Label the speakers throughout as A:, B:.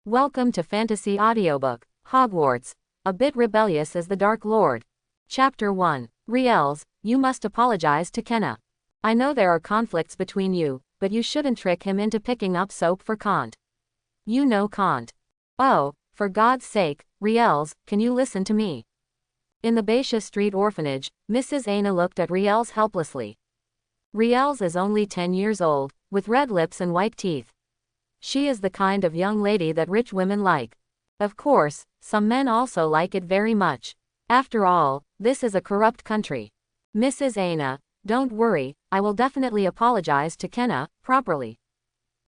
A: Welcome to Fantasy Audiobook, Hogwarts, a bit rebellious as the Dark Lord. Chapter 1. Riels, you must apologize to Kenna. I know there are conflicts between you, but you shouldn't trick him into picking up soap for Kant. You know Kant. Oh, for God's sake, Riels, can you listen to me? In the Batia Street Orphanage, Mrs. Aina looked at Riels helplessly. Riels is only 10 years old, with red lips and white teeth. She is the kind of young lady that rich women like. Of course, some men also like it very much. After all, this is a corrupt country. Mrs. Aina, don't worry, I will definitely apologize to Kenna, properly.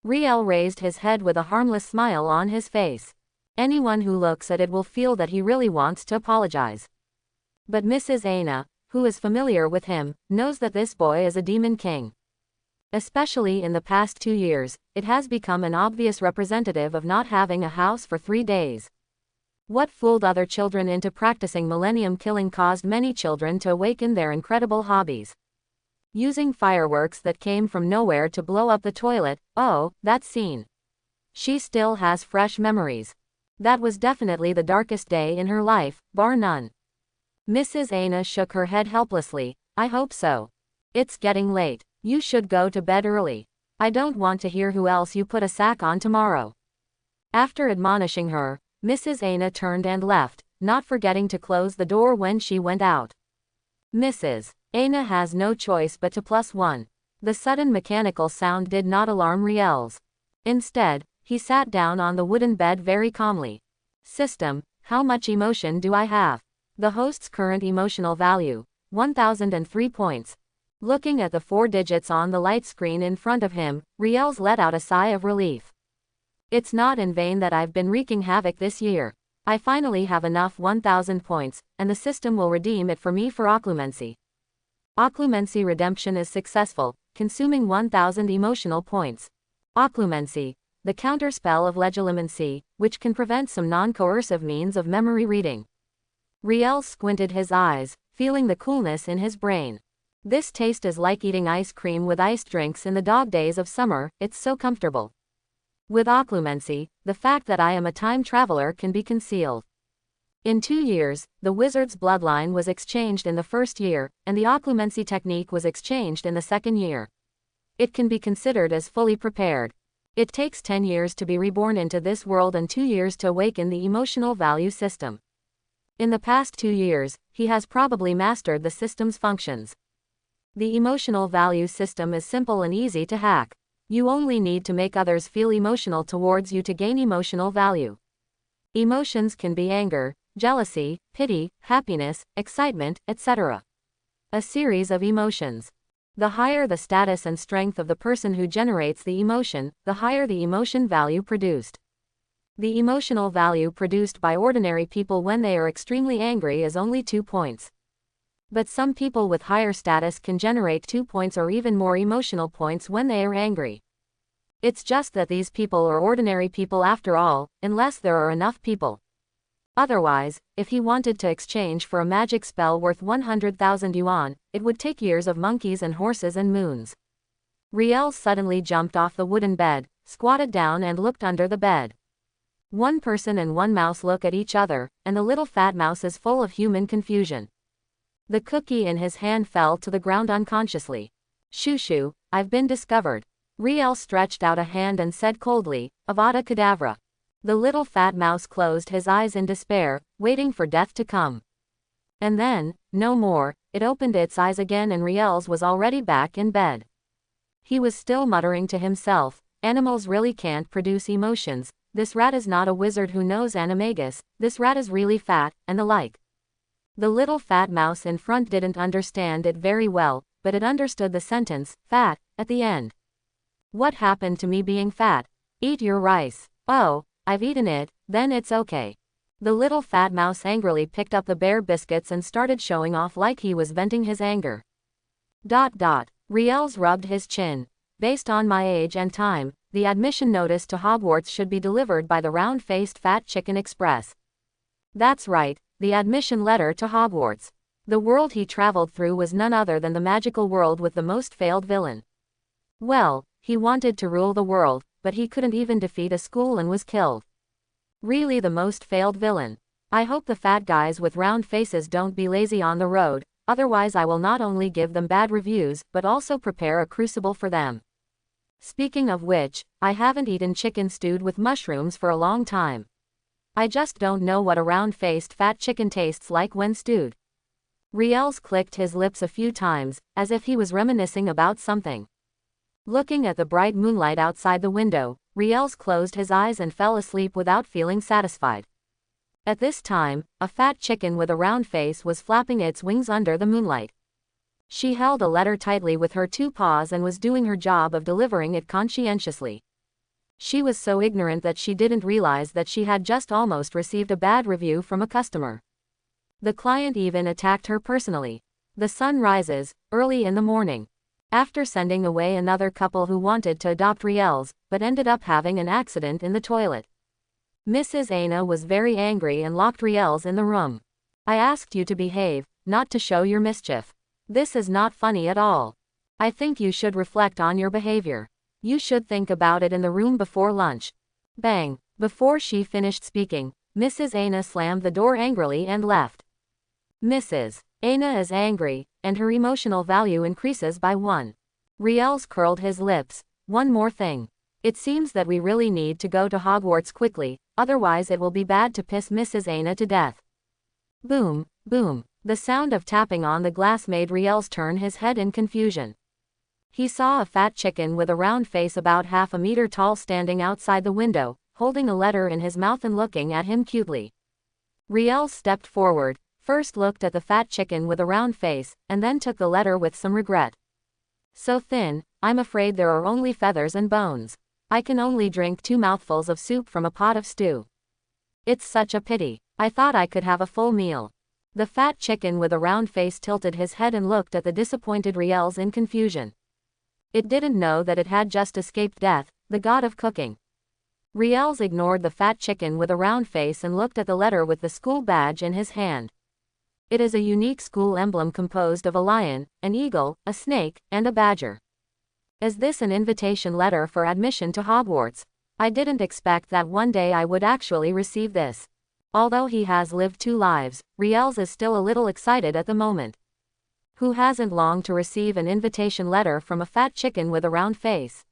A: Riel raised his head with a harmless smile on his face. Anyone who looks at it will feel that he really wants to apologize. But Mrs. Aina, who is familiar with him, knows that this boy is a demon king. Especially in the past 2 years, it has become an obvious representative of not having a house for 3 days. What fooled other children into practicing millennium killing caused many children to awaken their incredible hobbies. Using fireworks that came from nowhere to blow up the toilet, oh, that scene. She still has fresh memories. That was definitely the darkest day in her life, bar none. Mrs. Aina shook her head helplessly. I hope so. It's getting late. You should go to bed early. I don't want to hear who else you put a sack on tomorrow. After admonishing her, Mrs. Aina turned and left, not forgetting to close the door when she went out. Mrs. Aina has no choice but to +1. The sudden mechanical sound did not alarm Riels. Instead, he sat down on the wooden bed very calmly. System, how much emotion do I have? The host's current emotional value, 1003 points. Looking at the 4 digits on the light screen in front of him, Riels let out a sigh of relief. It's not in vain that I've been wreaking havoc this year. I finally have enough 1000 points, and the system will redeem it for me for occlumency. Occlumency redemption is successful, consuming 1000 emotional points. Occlumency, the counterspell of legilimency, which can prevent some non-coercive means of memory reading. Riels squinted his eyes, feeling the coolness in his brain. This taste is like eating ice cream with iced drinks in the dog days of summer, it's so comfortable. With occlumency, the fact that I am a time traveler can be concealed. In 2 years, the wizard's bloodline was exchanged in the first year, and the occlumency technique was exchanged in the second year. It can be considered as fully prepared. It takes 10 years to be reborn into this world and 2 years to awaken the emotional value system. In the past 2 years, he has probably mastered the system's functions. The emotional value system is simple and easy to hack. You only need to make others feel emotional towards you to gain emotional value. Emotions can be anger, jealousy, pity, happiness, excitement, etc. A series of emotions. The higher the status and strength of the person who generates the emotion, the higher the emotion value produced. The emotional value produced by ordinary people when they are extremely angry is only 2 points. But some people with higher status can generate 2 points or even more emotional points when they are angry. It's just that these people are ordinary people after all, unless there are enough people. Otherwise, if he wanted to exchange for a magic spell worth 100,000 yuan, it would take years of monkeys and horses and moons. Riel suddenly jumped off the wooden bed, squatted down and looked under the bed. One person and one mouse look at each other, and the little fat mouse is full of human confusion. The cookie in his hand fell to the ground unconsciously. Shoo, I've been discovered. Riel stretched out a hand and said coldly, Avada Kedavra. The little fat mouse closed his eyes in despair, waiting for death to come. And then, no more, it opened its eyes again and Riel's was already back in bed. He was still muttering to himself, animals really can't produce emotions, this rat is not a wizard who knows animagus, this rat is really fat, and the like. The little fat mouse in front didn't understand it very well, but it understood the sentence, fat, at the end. What happened to me being fat? Eat your rice. Oh, I've eaten it, then it's okay. The little fat mouse angrily picked up the bare biscuits and started showing off like he was venting his anger. Riels rubbed his chin. Based on my age and time, the admission notice to Hogwarts should be delivered by the round-faced fat chicken express. That's right. The admission letter to Hogwarts. The world he traveled through was none other than the magical world with the most failed villain. Well, he wanted to rule the world, but he couldn't even defeat a school and was killed. Really the most failed villain. I hope the fat guys with round faces don't be lazy on the road, otherwise I will not only give them bad reviews but also prepare a crucible for them. Speaking of which, I haven't eaten chicken stewed with mushrooms for a long time. I just don't know what a round-faced fat chicken tastes like when stewed. Riels clicked his lips a few times, as if he was reminiscing about something. Looking at the bright moonlight outside the window, Riels closed his eyes and fell asleep without feeling satisfied. At this time, a fat chicken with a round face was flapping its wings under the moonlight. She held a letter tightly with her 2 paws and was doing her job of delivering it conscientiously. She was so ignorant that she didn't realize that she had just almost received a bad review from a customer. The client even attacked her personally. The sun rises, early in the morning. After sending away another couple who wanted to adopt Riels, but ended up having an accident in the toilet. Mrs. Aina was very angry and locked Riels in the room. I asked you to behave, not to show your mischief. This is not funny at all. I think you should reflect on your behavior. You should think about it in the room before lunch. Bang! Before she finished speaking, Mrs. Aina slammed the door angrily and left. Mrs. Aina is angry, and her emotional value increases by 1. Riels curled his lips. One more thing. It seems that we really need to go to Hogwarts quickly, otherwise it will be bad to piss Mrs. Aina to death. Boom, boom. The sound of tapping on the glass made Riels turn his head in confusion. He saw a fat chicken with a round face about half a meter tall standing outside the window, holding a letter in his mouth and looking at him cutely. Riels stepped forward, first looked at the fat chicken with a round face, and then took the letter with some regret. So thin, I'm afraid there are only feathers and bones. I can only drink 2 mouthfuls of soup from a pot of stew. It's such a pity. I thought I could have a full meal. The fat chicken with a round face tilted his head and looked at the disappointed Riels in confusion. It didn't know that it had just escaped death, the god of cooking. Riels ignored the fat chicken with a round face and looked at the letter with the school badge in his hand. It is a unique school emblem composed of a lion, an eagle, a snake, and a badger. Is this an invitation letter for admission to Hogwarts? I didn't expect that one day I would actually receive this. Although he has lived 2 lives, Riels is still a little excited at the moment. Who hasn't longed to receive an invitation letter from a fat chicken with a round face?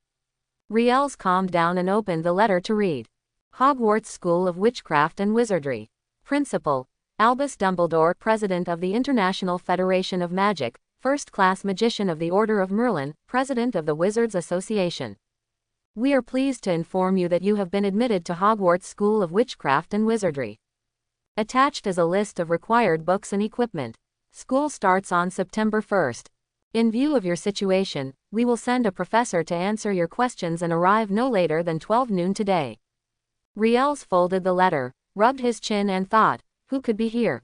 A: Riels calmed down and opened the letter to read. Hogwarts School of Witchcraft and Wizardry. Principal, Albus Dumbledore, President of the International Federation of Magic, First-Class Magician of the Order of Merlin, President of the Wizards Association. We are pleased to inform you that you have been admitted to Hogwarts School of Witchcraft and Wizardry. Attached is a list of required books and equipment. School starts on September 1st. In view of your situation, we will send a professor to answer your questions and arrive no later than 12 noon today. Riels folded the letter, rubbed his chin and thought, who could be here?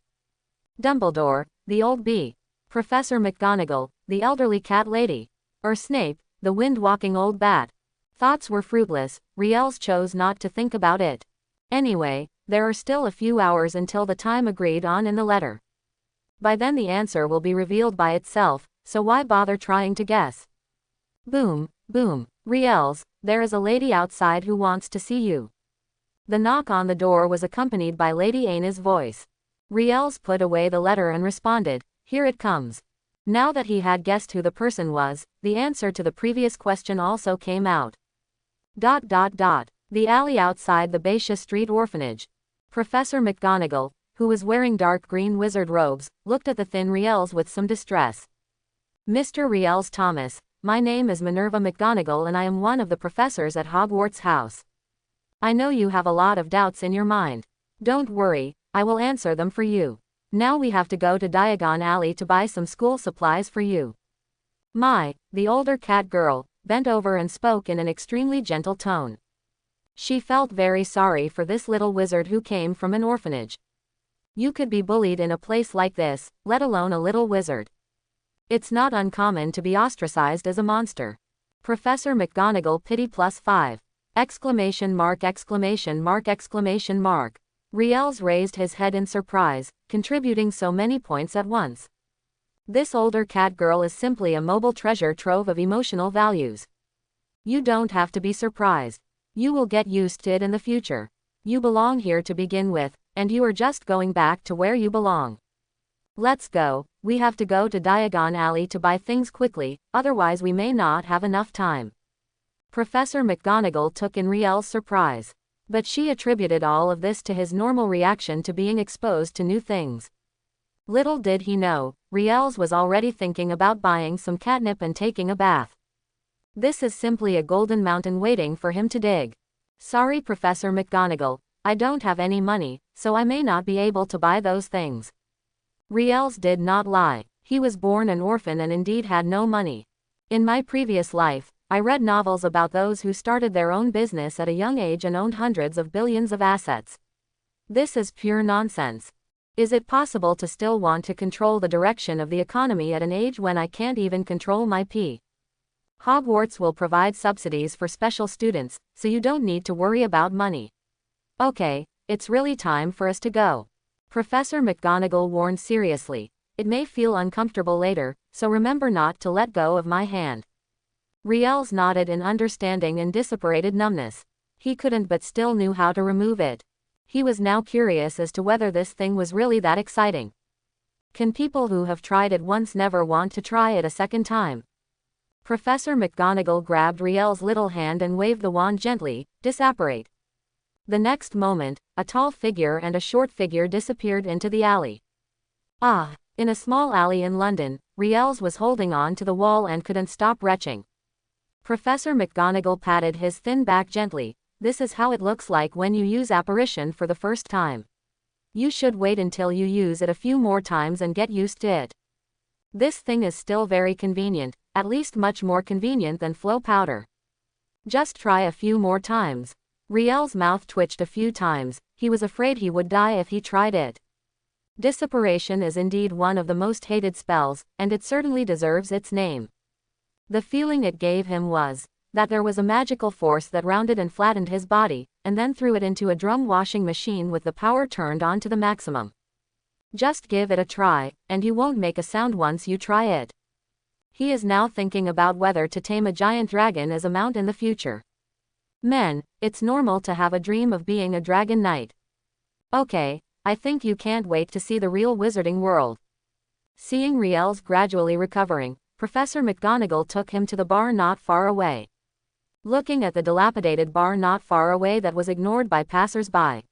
A: Dumbledore, the old bee. Professor McGonagall, the elderly cat lady. Or Snape, the wind-walking old bat. Thoughts were fruitless. Riels chose not to think about it. Anyway, there are still a few hours until the time agreed on in the letter. By then the answer will be revealed by itself, so why bother trying to guess? Boom, boom. Riels, there is a lady outside who wants to see you. The knock on the door was accompanied by Lady Aina's voice. Riels put away the letter and responded, here it comes. Now that he had guessed who the person was, the answer to the previous question also came out. The alley outside the Batia Street Orphanage. Professor McGonagall, who was wearing dark green wizard robes, looked at the thin Riels with some distress. Mr. Riels Thomas, my name is Minerva McGonagall and I am one of the professors at Hogwarts House. I know you have a lot of doubts in your mind. Don't worry, I will answer them for you. Now we have to go to Diagon Alley to buy some school supplies for you. The older cat girl, bent over and spoke in an extremely gentle tone. She felt very sorry for this little wizard who came from an orphanage. You could be bullied in a place like this, let alone a little wizard. It's not uncommon to be ostracized as a monster. Professor McGonagall pity +5! Exclamation mark exclamation mark exclamation mark. Riels raised his head in surprise, contributing so many points at once. This older cat girl is simply a mobile treasure trove of emotional values. You don't have to be surprised. You will get used to it in the future. You belong here to begin with, and you are just going back to where you belong. Let's go, we have to go to Diagon Alley to buy things quickly, otherwise we may not have enough time. Professor McGonagall took in Riel's surprise. But she attributed all of this to his normal reaction to being exposed to new things. Little did he know, Riel's was already thinking about buying some catnip and taking a bath. This is simply a golden mountain waiting for him to dig. Sorry Professor McGonagall, I don't have any money, so I may not be able to buy those things. Riel's did not lie, he was born an orphan and indeed had no money. In my previous life, I read novels about those who started their own business at a young age and owned hundreds of billions of assets. This is pure nonsense. Is it possible to still want to control the direction of the economy at an age when I can't even control my pee? Hogwarts will provide subsidies for special students, so you don't need to worry about money. Okay, it's really time for us to go. Professor McGonagall warned seriously. It may feel uncomfortable later, so remember not to let go of my hand. Riel's nodded in understanding and dissipated numbness. He couldn't but still knew how to remove it. He was now curious as to whether this thing was really that exciting. Can people who have tried it once never want to try it a second time? Professor McGonagall grabbed Riel's little hand and waved the wand gently, disapparate. The next moment, a tall figure and a short figure disappeared into the alley. Ah, in a small alley in London, Riel's was holding on to the wall and couldn't stop retching. Professor McGonagall patted his thin back gently. This is how it looks like when you use apparition for the first time. You should wait until you use it a few more times and get used to it. This thing is still very convenient, at least much more convenient than flow powder. Just try a few more times. Riel's mouth twitched a few times, he was afraid he would die if he tried it. Disapparation is indeed one of the most hated spells, and it certainly deserves its name. The feeling it gave him was that there was a magical force that rounded and flattened his body, and then threw it into a drum washing machine with the power turned on to the maximum. Just give it a try, and you won't make a sound once you try it. He is now thinking about whether to tame a giant dragon as a mount in the future. Men, it's normal to have a dream of being a dragon knight. Okay, I think you can't wait to see the real wizarding world. Seeing Riel's gradually recovering, Professor McGonagall took him to the bar not far away. Looking at the dilapidated bar not far away that was ignored by passers-by,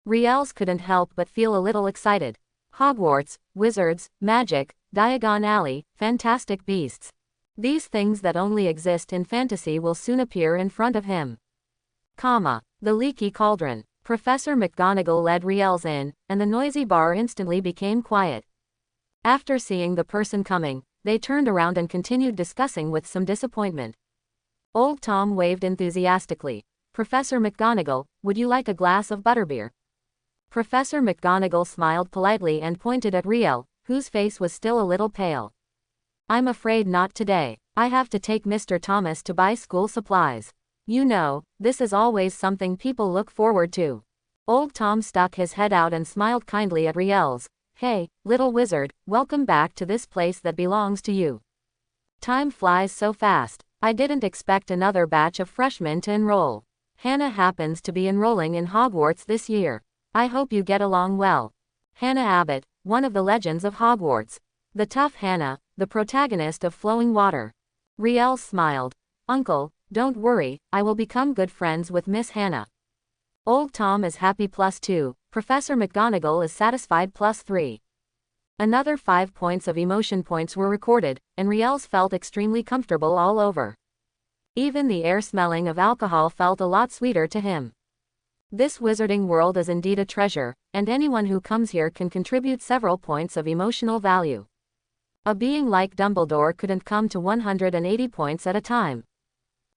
A: Riel's couldn't help but feel a little excited. Hogwarts, wizards, magic, Diagon Alley, fantastic beasts. These things that only exist in fantasy will soon appear in front of him. The leaky cauldron. Professor McGonagall led Riel's in, and the noisy bar instantly became quiet. After seeing the person coming, they turned around and continued discussing with some disappointment. Old Tom waved enthusiastically. Professor McGonagall, would you like a glass of butterbeer? Professor McGonagall smiled politely and pointed at Riel, whose face was still a little pale. I'm afraid not today. I have to take Mr. Thomas to buy school supplies. You know, this is always something people look forward to. Old Tom stuck his head out and smiled kindly at Riel's. Hey, little wizard, welcome back to this place that belongs to you. Time flies so fast. I didn't expect another batch of freshmen to enroll. Hannah happens to be enrolling in Hogwarts this year. I hope you get along well. Hannah Abbott, one of the legends of Hogwarts. The tough Hannah, the protagonist of Flowing Water. Riel smiled. Uncle, don't worry, I will become good friends with Miss Hannah. Old Tom is happy +2, Professor McGonagall is satisfied +3. Another 5 points of emotion points were recorded, and Riel's felt extremely comfortable all over. Even the air smelling of alcohol felt a lot sweeter to him. This wizarding world is indeed a treasure, and anyone who comes here can contribute several points of emotional value. A being like Dumbledore couldn't come to 180 points at a time.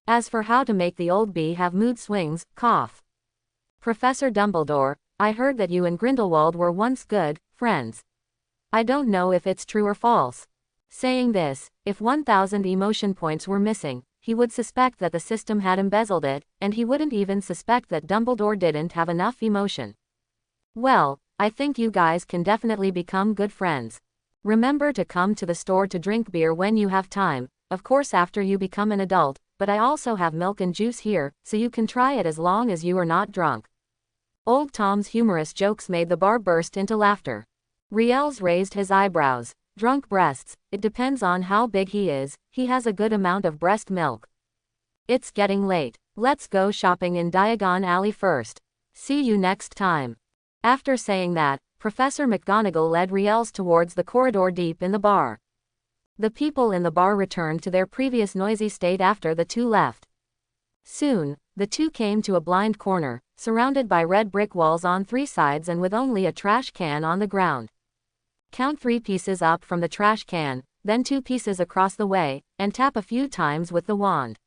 A: As for how to make the old bee have mood swings, cough. Professor Dumbledore, I heard that you and Grindelwald were once good friends. I don't know if it's true or false. Saying this, if 1,000 emotion points were missing, he would suspect that the system had embezzled it, and he wouldn't even suspect that Dumbledore didn't have enough emotion. Well, I think you guys can definitely become good friends. Remember to come to the store to drink beer when you have time, of course after you become an adult, but I also have milk and juice here, so you can try it as long as you are not drunk. Old Tom's humorous jokes made the bar burst into laughter. Riels raised his eyebrows. Drunk breasts, it depends on how big he is, he has a good amount of breast milk. It's getting late. Let's go shopping in Diagon Alley first. See you next time. After saying that, Professor McGonagall led Riels towards the corridor deep in the bar. The people in the bar returned to their previous noisy state after the two left. Soon, the two came to a blind corner, surrounded by red brick walls on three sides and with only a trash can on the ground. Count 3 pieces up from the trash can, then 2 pieces across the way, and tap a few times with the wand.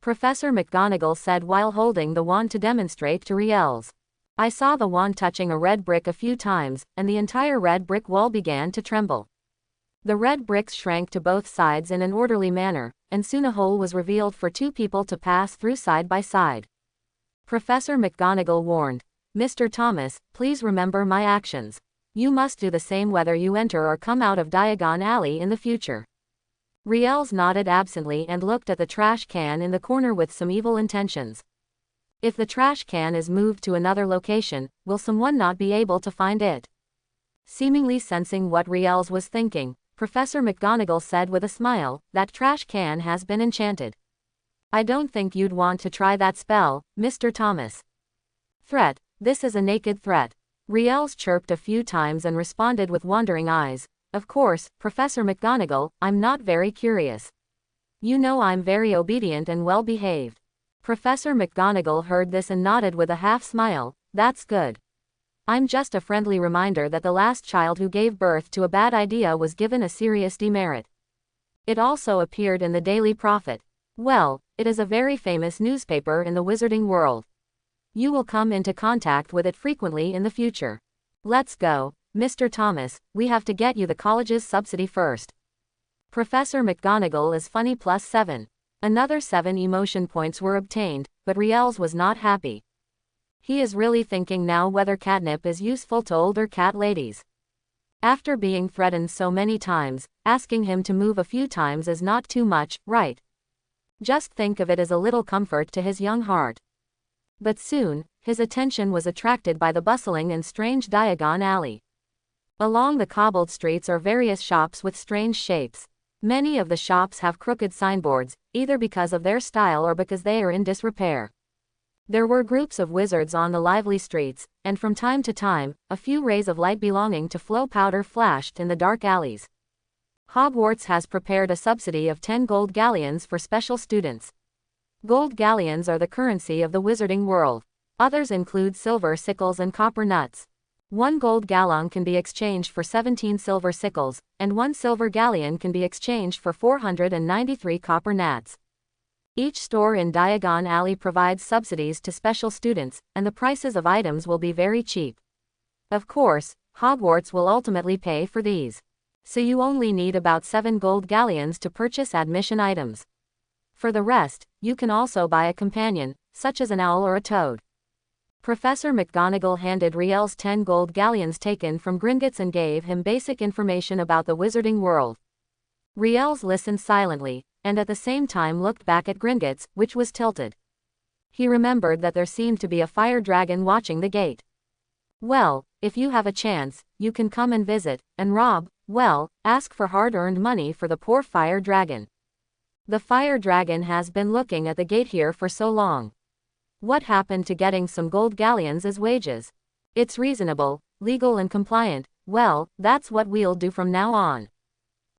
A: Professor McGonagall said while holding the wand to demonstrate to Riels. I saw the wand touching a red brick a few times, and the entire red brick wall began to tremble. The red bricks shrank to both sides in an orderly manner, and soon a hole was revealed for 2 people to pass through side by side. Professor McGonagall warned, Mr. Thomas, please remember my actions. You must do the same whether you enter or come out of Diagon Alley in the future. Riels nodded absently and looked at the trash can in the corner with some evil intentions. If the trash can is moved to another location, will someone not be able to find it? Seemingly sensing what Riels was thinking, Professor McGonagall said with a smile, that trash can has been enchanted. I don't think you'd want to try that spell, Mr. Thomas. Threat, this is a naked threat. Riels chirped a few times and responded with wandering eyes. Of course, Professor McGonagall, I'm not very curious. You know I'm very obedient and well behaved. Professor McGonagall heard this and nodded with a half smile. That's good. I'm just a friendly reminder that the last child who gave birth to a bad idea was given a serious demerit. It also appeared in the Daily Prophet. Well, it is a very famous newspaper in the wizarding world. You will come into contact with it frequently in the future. Let's go, Mr. Thomas, we have to get you the college's subsidy first. Professor McGonagall is funny +7. Another 7 emotion points were obtained, but Riels was not happy. He is really thinking now whether catnip is useful to older cat ladies. After being threatened so many times, asking him to move a few times is not too much, right? Just think of it as a little comfort to his young heart. But soon, his attention was attracted by the bustling and strange Diagon Alley. Along the cobbled streets are various shops with strange shapes. Many of the shops have crooked signboards, either because of their style or because they are in disrepair. There were groups of wizards on the lively streets, and from time to time, a few rays of light belonging to flow powder flashed in the dark alleys. Hogwarts has prepared a subsidy of 10 gold galleons for special students. Gold galleons are the currency of the wizarding world. Others include silver sickles and copper nuts. 1 gold gallon can be exchanged for 17 silver sickles, and 1 silver galleon can be exchanged for 493 copper nats. Each store in Diagon Alley provides subsidies to special students, and the prices of items will be very cheap. Of course, Hogwarts will ultimately pay for these. So you only need about 7 gold galleons to purchase admission items. For the rest, you can also buy a companion, such as an owl or a toad. Professor McGonagall handed Riels 10 gold galleons taken from Gringotts and gave him basic information about the wizarding world. Riels listened silently, and at the same time looked back at Gringotts, which was tilted. He remembered that there seemed to be a fire dragon watching the gate. Well, if you have a chance, you can come and visit, and rob, well, ask for hard-earned money for the poor fire dragon. The fire dragon has been looking at the gate here for so long. What happened to getting some gold galleons as wages? It's reasonable, legal and compliant. Well, that's what we'll do from now on.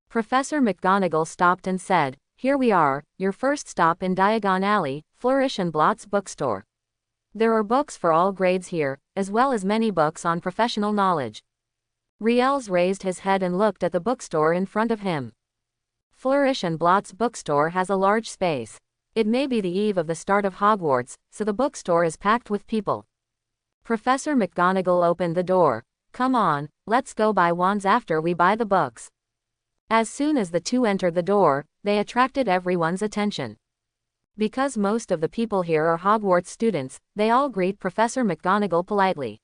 A: Professor McGonagall stopped and said, Here we are, your first stop in Diagon Alley, Flourish and Blott's bookstore. There are books for all grades here, as well as many books on professional knowledge. Riels raised his head and looked at the bookstore in front of him. Flourish and Blott's bookstore has a large space. It may be the eve of the start of Hogwarts, so the bookstore is packed with people. Professor McGonagall opened the door. Come on, let's go buy wands after we buy the books. As soon as the two entered the door, they attracted everyone's attention. Because most of the people here are Hogwarts students, they all greet Professor McGonagall politely.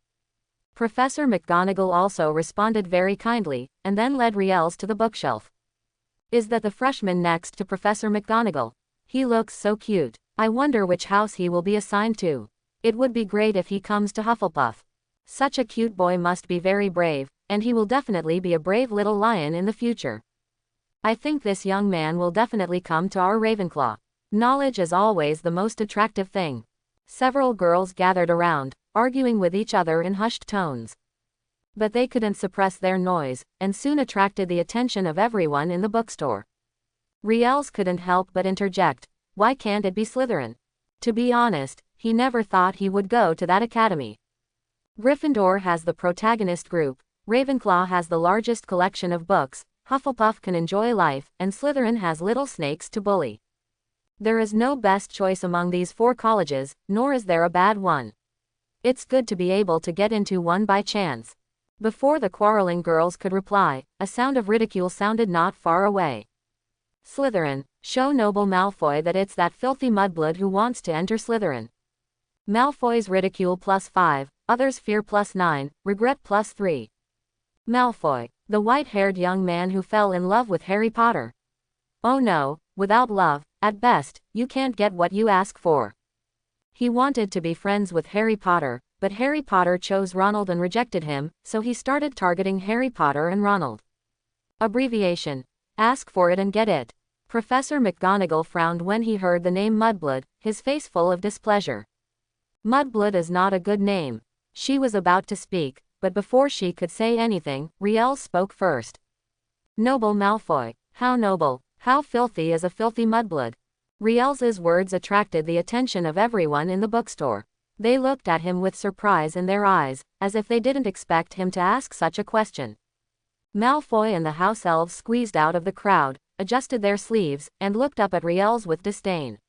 A: Professor McGonagall also responded very kindly, and then led Riels to the bookshelf. Is that the freshman next to Professor McGonagall? He looks so cute. I wonder which house he will be assigned to. It would be great if he comes to Hufflepuff. Such a cute boy must be very brave, and he will definitely be a brave little lion in the future. I think this young man will definitely come to our Ravenclaw. Knowledge is always the most attractive thing. Several girls gathered around, arguing with each other in hushed tones. But they couldn't suppress their noise, and soon attracted the attention of everyone in the bookstore. Riels couldn't help but interject, "Why can't it be Slytherin?" To be honest, he never thought he would go to that academy. Gryffindor has the protagonist group, Ravenclaw has the largest collection of books, Hufflepuff can enjoy life, and Slytherin has little snakes to bully. There is no best choice among these 4 colleges, nor is there a bad one. It's good to be able to get into one by chance. Before the quarreling girls could reply, a sound of ridicule sounded not far away. Slytherin, show noble Malfoy that it's that filthy mudblood who wants to enter Slytherin. Malfoy's ridicule +5, others' fear +9, regret +3. Malfoy, the white-haired young man who fell in love with Harry Potter. Oh no, without love, at best, you can't get what you ask for. He wanted to be friends with Harry Potter, but Harry Potter chose Ronald and rejected him, so he started targeting Harry Potter and Ronald. Abbreviation. Ask for it and get it. Professor McGonagall frowned when he heard the name Mudblood, his face full of displeasure. Mudblood is not a good name. She was about to speak, but before she could say anything, Riels spoke first. Noble Malfoy. How noble, how filthy is a filthy mudblood? Riels's words attracted the attention of everyone in the bookstore. They looked at him with surprise in their eyes, as if they didn't expect him to ask such a question. Malfoy and the house elves squeezed out of the crowd, adjusted their sleeves, and looked up at Riels with disdain.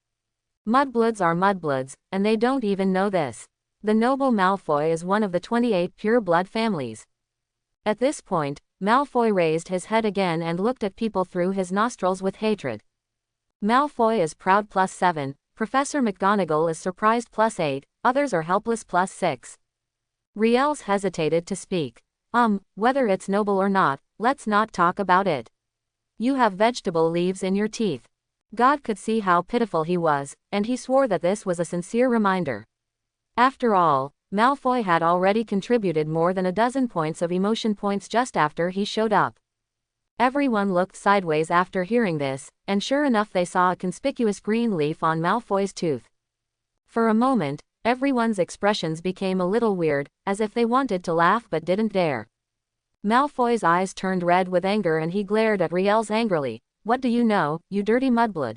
A: Mudbloods are mudbloods, and they don't even know this. The noble Malfoy is one of the 28 pure-blood families. At this point, Malfoy raised his head again and looked at people through his nostrils with hatred. Malfoy is proud +7, Professor McGonagall is surprised +8, others are helpless +6. Riels hesitated to speak. Whether it's noble or not, let's not talk about it. You have vegetable leaves in your teeth. God could see how pitiful he was, and he swore that this was a sincere reminder. After all, Malfoy had already contributed more than a dozen points of emotion points just after he showed up. Everyone looked sideways after hearing this, and sure enough they saw a conspicuous green leaf on Malfoy's tooth. For a moment, everyone's expressions became a little weird, as if they wanted to laugh but didn't dare. Malfoy's eyes turned red with anger and he glared at Riels angrily. What do you know, you dirty mudblood?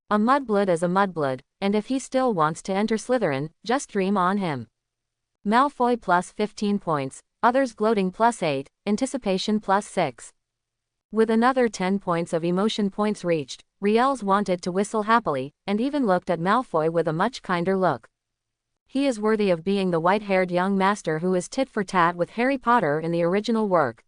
A: A mudblood is a mudblood, and if he still wants to enter Slytherin, just dream on him. Malfoy +15 points, others gloating +8, anticipation +6. With another 10 points of emotion points reached, Riels wanted to whistle happily, and even looked at Malfoy with a much kinder look. He is worthy of being the white-haired young master who is tit for tat with Harry Potter in the original work.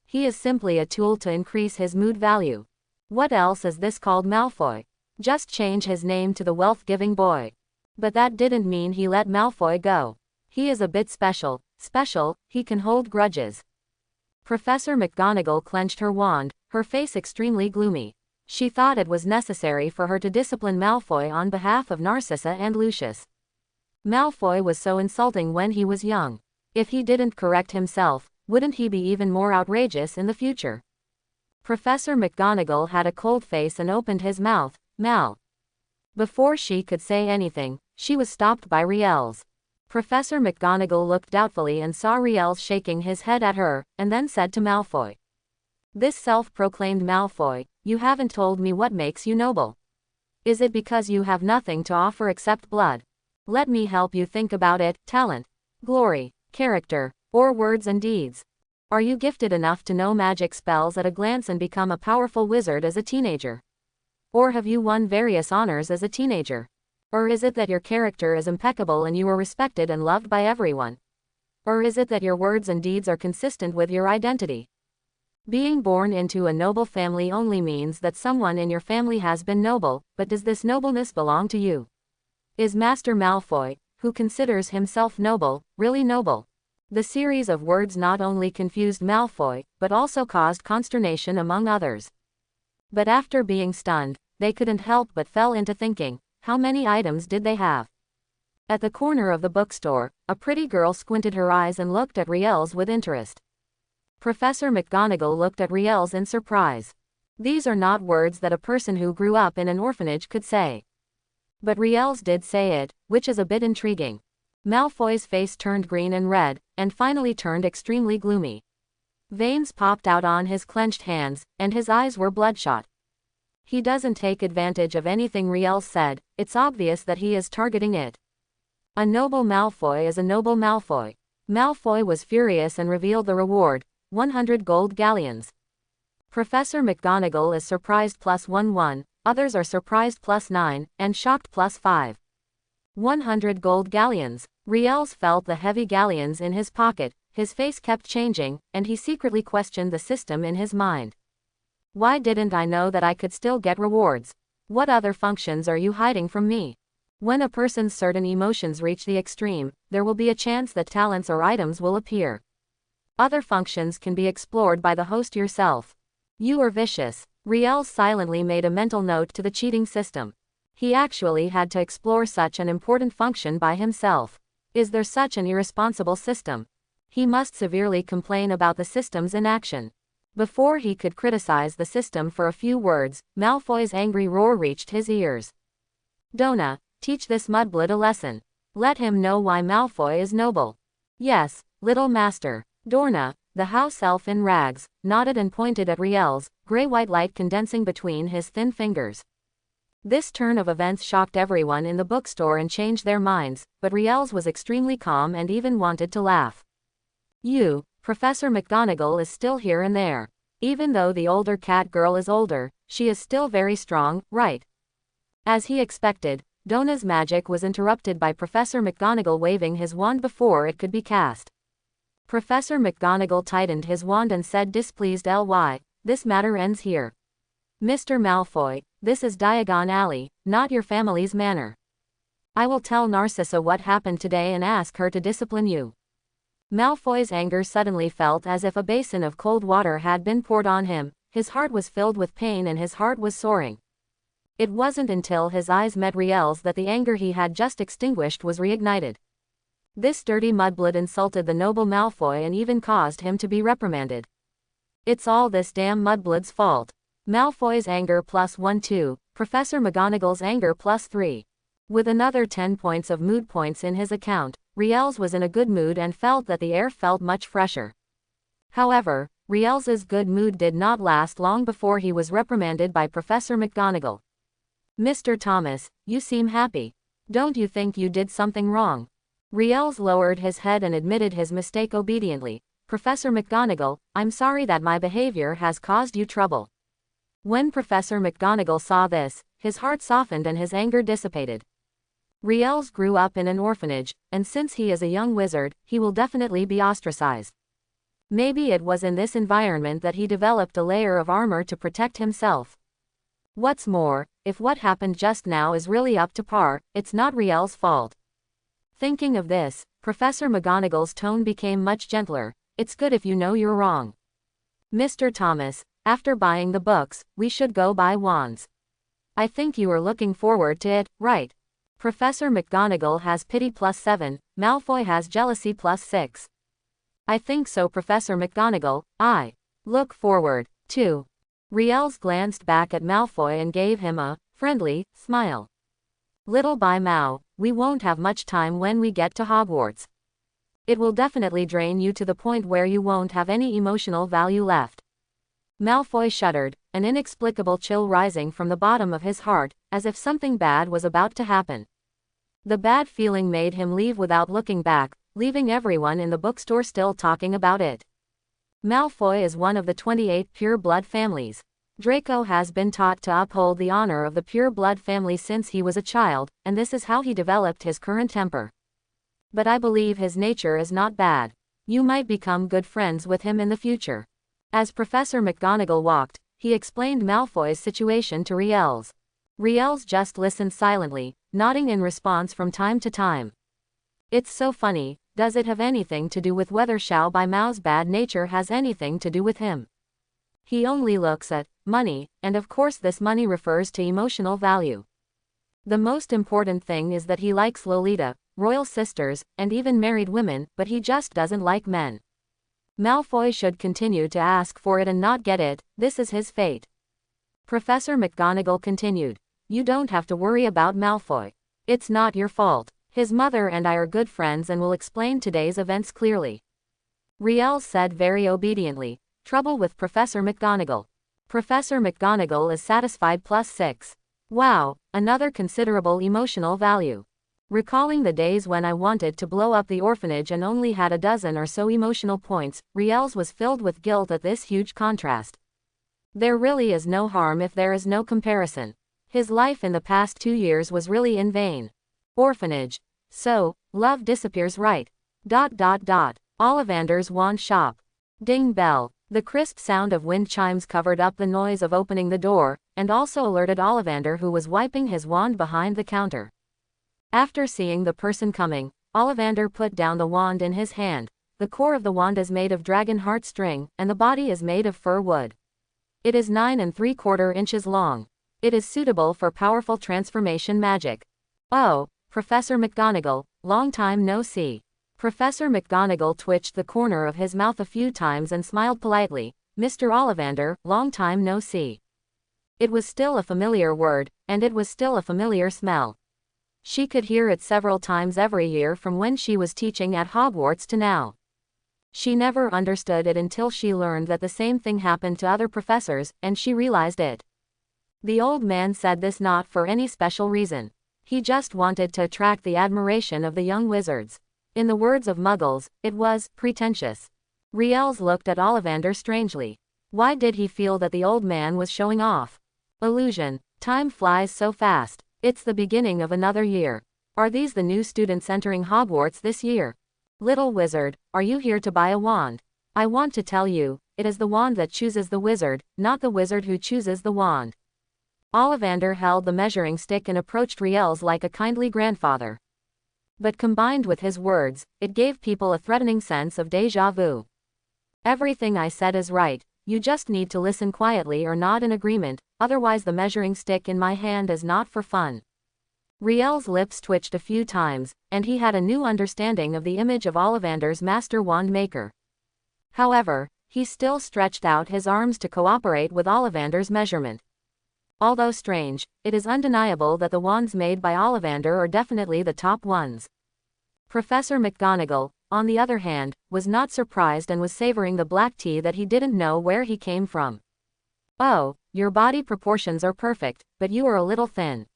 A: He is simply a tool to increase his mood value. What else is this called Malfoy? Just change his name to the wealth-giving boy. But that didn't mean he let Malfoy go. He is a bit special, he can hold grudges. Professor McGonagall clenched her wand, her face extremely gloomy. She thought it was necessary for her to discipline Malfoy on behalf of Narcissa and Lucius. Malfoy was so insulting when he was young. If he didn't correct himself, wouldn't he be even more outrageous in the future? Professor McGonagall had a cold face and opened his mouth. Mal. Before she could say anything, she was stopped by Riels. Professor McGonagall looked doubtfully and saw Riels shaking his head at her, and then said to Malfoy. This self-proclaimed Malfoy, you haven't told me what makes you noble. Is it because you have nothing to offer except blood? Let me help you think about it, talent, glory, character, or words and deeds. Are you gifted enough to know magic spells at a glance and become a powerful wizard as a teenager? Or have you won various honors as a teenager? Or is it that your character is impeccable and you are respected and loved by everyone? Or is it that your words and deeds are consistent with your identity? Being born into a noble family only means that someone in your family has been noble, but does this nobleness belong to you? Is Master Malfoy, who considers himself noble, really noble? The series of words not only confused Malfoy, but also caused consternation among others. But after being stunned, they couldn't help but fell into thinking, how many items did they have? At the corner of the bookstore, a pretty girl squinted her eyes and looked at Riels with interest. Professor McGonagall looked at Riels in surprise. These are not words that a person who grew up in an orphanage could say. But Riels did say it, which is a bit intriguing. Malfoy's face turned green and red, and finally turned extremely gloomy. Veins popped out on his clenched hands, and his eyes were bloodshot. He doesn't take advantage of anything Riels said, it's obvious that he is targeting it. A noble Malfoy is a noble Malfoy. Malfoy was furious and revealed the reward, 100 gold galleons. Professor McGonagall is surprised +1, others are surprised +9, and shocked +5. 100 gold galleons. Riels felt the heavy galleons in his pocket, his face kept changing, and he secretly questioned the system in his mind. Why didn't I know that I could still get rewards? What other functions are you hiding from me? When a person's certain emotions reach the extreme, there will be a chance that talents or items will appear. Other functions can be explored by the host yourself. You are vicious. Riels silently made a mental note to the cheating system. He actually had to explore such an important function by himself. Is there such an irresponsible system? He must severely complain about the system's inaction. Before he could criticize the system for a few words, Malfoy's angry roar reached his ears. Dona, teach this mudblood a lesson. Let him know why Malfoy is noble. Yes, little master. Dorna, the house elf in rags, nodded and pointed at Riels, gray-white light condensing between his thin fingers. This turn of events shocked everyone in the bookstore and changed their minds, but Riels was extremely calm and even wanted to laugh. Professor McGonagall is still here and there. Even though the older cat girl is older, she is still very strong, right? As he expected, Dona's magic was interrupted by Professor McGonagall waving his wand before it could be cast. Professor McGonagall tightened his wand and said displeased "Ly, this matter ends here. Mr. Malfoy, this is Diagon Alley, not your family's manor. I will tell Narcissa what happened today and ask her to discipline you." Malfoy's anger suddenly felt as if a basin of cold water had been poured on him, his heart was filled with pain and his heart was soaring. It wasn't until his eyes met Riel's that the anger he had just extinguished was reignited. This dirty mudblood insulted the noble Malfoy and even caused him to be reprimanded. It's all this damn mudblood's fault. Malfoy's anger +1 Professor McGonagall's anger +3. With another 10 points of mood points in his account, Riels was in a good mood and felt that the air felt much fresher. However, Riels's good mood did not last long before he was reprimanded by Professor McGonagall. "Mr. Thomas, you seem happy. Don't you think you did something wrong?" Riels lowered his head and admitted his mistake obediently. "Professor McGonagall, I'm sorry that my behavior has caused you trouble." When Professor McGonagall saw this, his heart softened and his anger dissipated. Riels grew up in an orphanage, and since he is a young wizard, he will definitely be ostracized. Maybe it was in this environment that he developed a layer of armor to protect himself. What's more, if what happened just now is really up to par, it's not Riel's fault. Thinking of this, Professor McGonagall's tone became much gentler. "It's good if you know you're wrong. Mr. Thomas, after buying the books, we should go buy wands. I think you are looking forward to it, right?" Professor McGonagall has pity +7, Malfoy has jealousy +6. "I think so, Professor McGonagall, I look forward to." Riels glanced back at Malfoy and gave him a friendly smile. "Little by Mal, we won't have much time when we get to Hogwarts. It will definitely drain you to the point where you won't have any emotional value left." Malfoy shuddered, an inexplicable chill rising from the bottom of his heart, as if something bad was about to happen. The bad feeling made him leave without looking back, leaving everyone in the bookstore still talking about it. Malfoy is one of the 28 pure-blood families. Draco has been taught to uphold the honor of the pure-blood family since he was a child, and this is how he developed his current temper. But I believe his nature is not bad. You might become good friends with him in the future. As Professor McGonagall walked, he explained Malfoy's situation to Riels. Riels just listened silently, nodding in response from time to time. "It's so funny, does it have anything to do with whether Xiao Bai Mao's bad nature has anything to do with him? He only looks at money, and of course this money refers to emotional value. The most important thing is that he likes Lolita, royal sisters, and even married women, but he just doesn't like men. Malfoy should continue to ask for it and not get it, this is his fate. Professor McGonagall continued. You don't have to worry about Malfoy. It's not your fault. His mother and I are good friends and will explain today's events clearly. Riel said very obediently. Trouble with Professor McGonagall. Professor McGonagall is satisfied +6. Wow, another considerable emotional value. Recalling the days when I wanted to blow up the orphanage and only had a dozen or so emotional points, Riel's was filled with guilt at this huge contrast. There really is no harm if there is no comparison. His life in the past 2 years was really in vain. Orphanage. So, love disappears right. ... Ollivander's wand shop. Ding bell. The crisp sound of wind chimes covered up the noise of opening the door, and also alerted Ollivander, who was wiping his wand behind the counter. After seeing the person coming, Ollivander put down the wand in his hand. The core of the wand is made of dragon heart string, and the body is made of fir wood. It is 9 3/4 inches long. It is suitable for powerful transformation magic. Oh, Professor McGonagall, long time no see. Professor McGonagall twitched the corner of his mouth a few times and smiled politely. Mr. Ollivander, long time no see. It was still a familiar word, and it was still a familiar smell. She could hear it several times every year from when she was teaching at Hogwarts to now. She never understood it until she learned that the same thing happened to other professors, and she realized it. The old man said this not for any special reason. He just wanted to attract the admiration of the young wizards. In the words of Muggles, it was pretentious. Riels looked at Ollivander strangely. Why did he feel that the old man was showing off? Illusion. Time flies so fast. It's the beginning of another year. Are these the new students entering Hogwarts this year? Little wizard, are you here to buy a wand? I want to tell you, it is the wand that chooses the wizard, not the wizard who chooses the wand. Ollivander held the measuring stick and approached Riels like a kindly grandfather. But combined with his words, it gave people a threatening sense of déjà vu. Everything I said is right, you just need to listen quietly or nod in agreement, otherwise the measuring stick in my hand is not for fun. Riel's lips twitched a few times, and he had a new understanding of the image of Ollivander's master wand maker. However, he still stretched out his arms to cooperate with Ollivander's measurement. Although strange, it is undeniable that the wands made by Ollivander are definitely the top ones. Professor McGonagall, on the other hand, was not surprised and was savoring the black tea that he didn't know where he came from. Oh, your body proportions are perfect, but you are a little thin.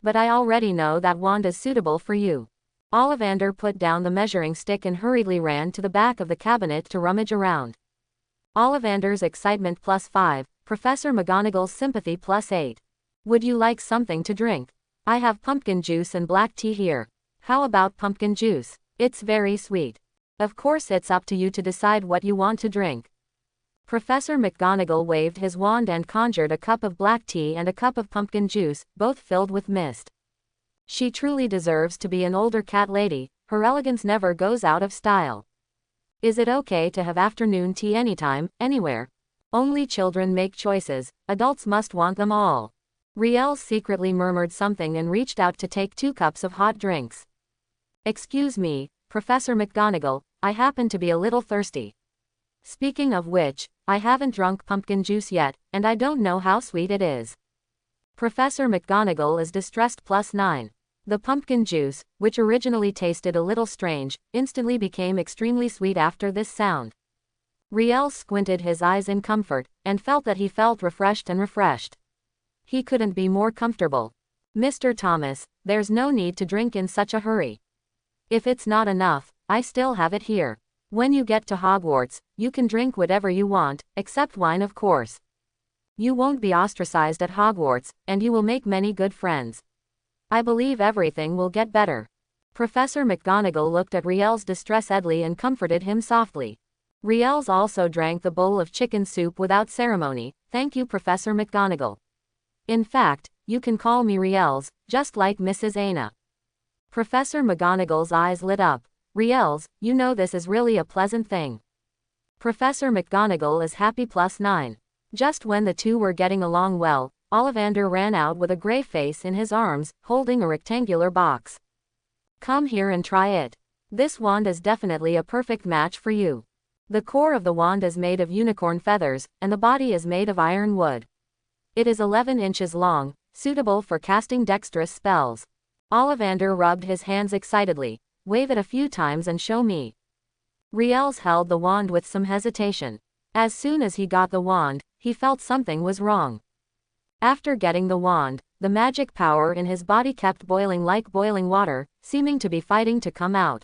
A: But I already know that wand is suitable for you. Ollivander put down the measuring stick and hurriedly ran to the back of the cabinet to rummage around. Ollivander's excitement +5, Professor McGonagall's sympathy +8. Would you like something to drink? I have pumpkin juice and black tea here. How about pumpkin juice? It's very sweet. Of course it's up to you to decide what you want to drink. Professor McGonagall waved his wand and conjured a cup of black tea and a cup of pumpkin juice, both filled with mist. She truly deserves to be an older cat lady, her elegance never goes out of style. Is it okay to have afternoon tea anytime, anywhere? Only children make choices, adults must want them all. Riel secretly murmured something and reached out to take 2 cups of hot drinks. Excuse me, Professor McGonagall, I happen to be a little thirsty. Speaking of which, I haven't drunk pumpkin juice yet, and I don't know how sweet it is. Professor McGonagall is distressed +9. The pumpkin juice, which originally tasted a little strange, instantly became extremely sweet after this sound. Riel squinted his eyes in comfort, and felt that he felt refreshed and refreshed. He couldn't be more comfortable. Mr. Thomas, there's no need to drink in such a hurry. If it's not enough, I still have it here. When you get to Hogwarts, you can drink whatever you want, except wine of course. You won't be ostracized at Hogwarts, and you will make many good friends. I believe everything will get better. Professor McGonagall looked at Riel's distressedly and comforted him softly. Riels also drank the bowl of chicken soup without ceremony. Thank you, Professor McGonagall. In fact, you can call me Riels, just like Mrs. Aina. Professor McGonagall's eyes lit up. Riels, you know this is really a pleasant thing. Professor McGonagall is happy +9. Just when the two were getting along well, Ollivander ran out with a grey face in his arms, holding a rectangular box. Come here and try it. This wand is definitely a perfect match for you. The core of the wand is made of unicorn feathers, and the body is made of iron wood. It is 11 inches long, suitable for casting dexterous spells. Ollivander rubbed his hands excitedly. Wave it a few times and show me. Riels held the wand with some hesitation. As soon as he got the wand, he felt something was wrong. After getting the wand, the magic power in his body kept boiling like boiling water, seeming to be fighting to come out.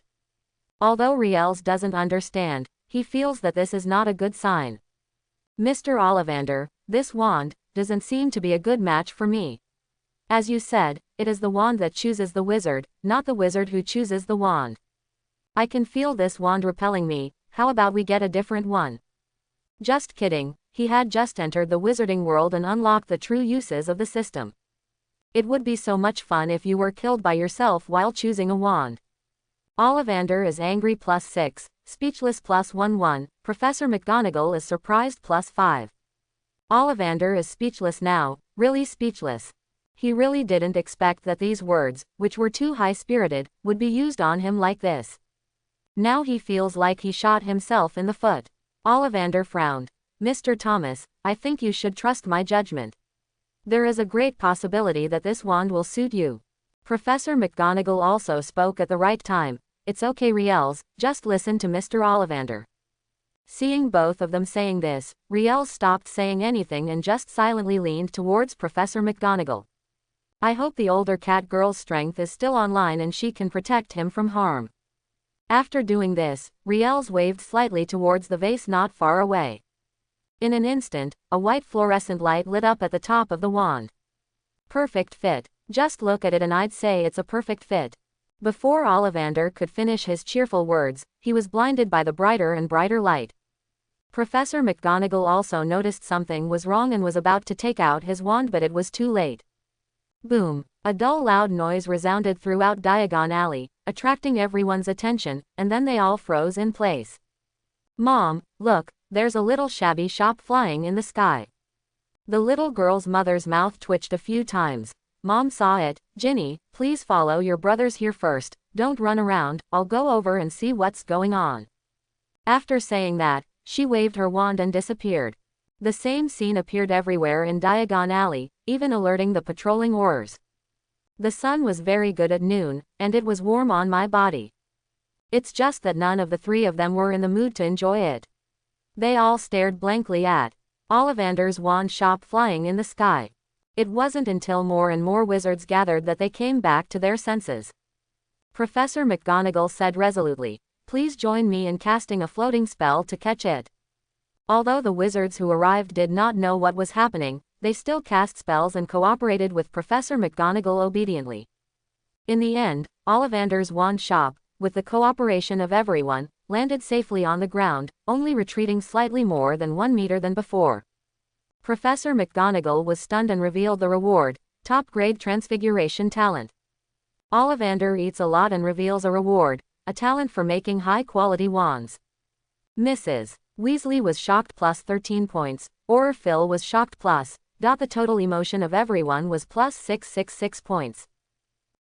A: Although Riels doesn't understand, he feels that this is not a good sign. Mr. Ollivander, this wand doesn't seem to be a good match for me. As you said, it is the wand that chooses the wizard, not the wizard who chooses the wand. I can feel this wand repelling me. How about we get a different one? Just kidding, he had just entered the wizarding world and unlocked the true uses of the system. It would be so much fun if you were killed by yourself while choosing a wand. Ollivander is angry +6, speechless +1. Professor McGonagall is surprised +5. Ollivander is speechless now, really speechless. He really didn't expect that these words, which were too high-spirited, would be used on him like this. Now he feels like he shot himself in the foot. Ollivander frowned. Mr. Thomas, I think you should trust my judgment. There is a great possibility that this wand will suit you. Professor McGonagall also spoke at the right time. It's okay, Riels, just listen to Mr. Ollivander. Seeing both of them saying this, Riels stopped saying anything and just silently leaned towards Professor McGonagall. I hope the older cat girl's strength is still online and she can protect him from harm. After doing this, Riels waved slightly towards the vase not far away. In an instant, a white fluorescent light lit up at the top of the wand. Perfect fit. Just look at it and I'd say it's a perfect fit. Before Ollivander could finish his cheerful words, he was blinded by the brighter and brighter light. Professor McGonagall also noticed something was wrong and was about to take out his wand, but it was too late. Boom! A dull loud noise resounded throughout Diagon Alley, attracting everyone's attention, and then they all froze in place. Mom, look, there's a little shabby shop flying in the sky. The little girl's mother's mouth twitched a few times. Mom saw it. Ginny, please follow your brothers here first, don't run around, I'll go over and see what's going on. After saying that, she waved her wand and disappeared. The same scene appeared everywhere in Diagon Alley, even alerting the patrolling Aurors. The sun was very good at noon, and it was warm on my body. It's just that none of the three of them were in the mood to enjoy it. They all stared blankly at Ollivander's wand shop flying in the sky. It wasn't until more and more wizards gathered that they came back to their senses. Professor McGonagall said resolutely, "Please join me in casting a floating spell to catch it." Although the wizards who arrived did not know what was happening, they still cast spells and cooperated with Professor McGonagall obediently. In the end, Ollivander's wand shop, with the cooperation of everyone, landed safely on the ground, only retreating slightly more than 1 meter than before. Professor McGonagall was stunned and revealed the reward, top-grade transfiguration talent. Ollivander eats a lot and reveals a reward, a talent for making high-quality wands. Mrs. Weasley was shocked +13 points, or Phil was shocked plus. The total emotion of everyone was +666 points.